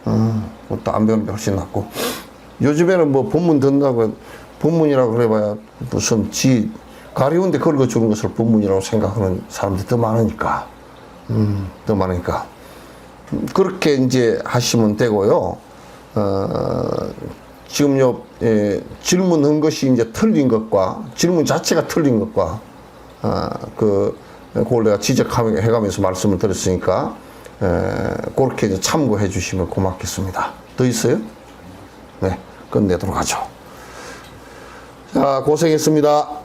그것도 안 배우는 게 훨씬 낫고 요즘에는 뭐 본문 듣는다고 본문이라고 그래봐야 무슨 가리운데 긁어주는 것을 본문이라고 생각하는 사람들이 더 많으니까 그렇게 이제 하시면 되고요. 지금 질문한 것이 이제 틀린 것과 질문 자체가 틀린 것과 그걸 내가 지적해가면서 말씀을 드렸으니까 그렇게 이제 참고해 주시면 고맙겠습니다. 더 있어요? 네, 끝내도록 하죠. 자, 고생했습니다.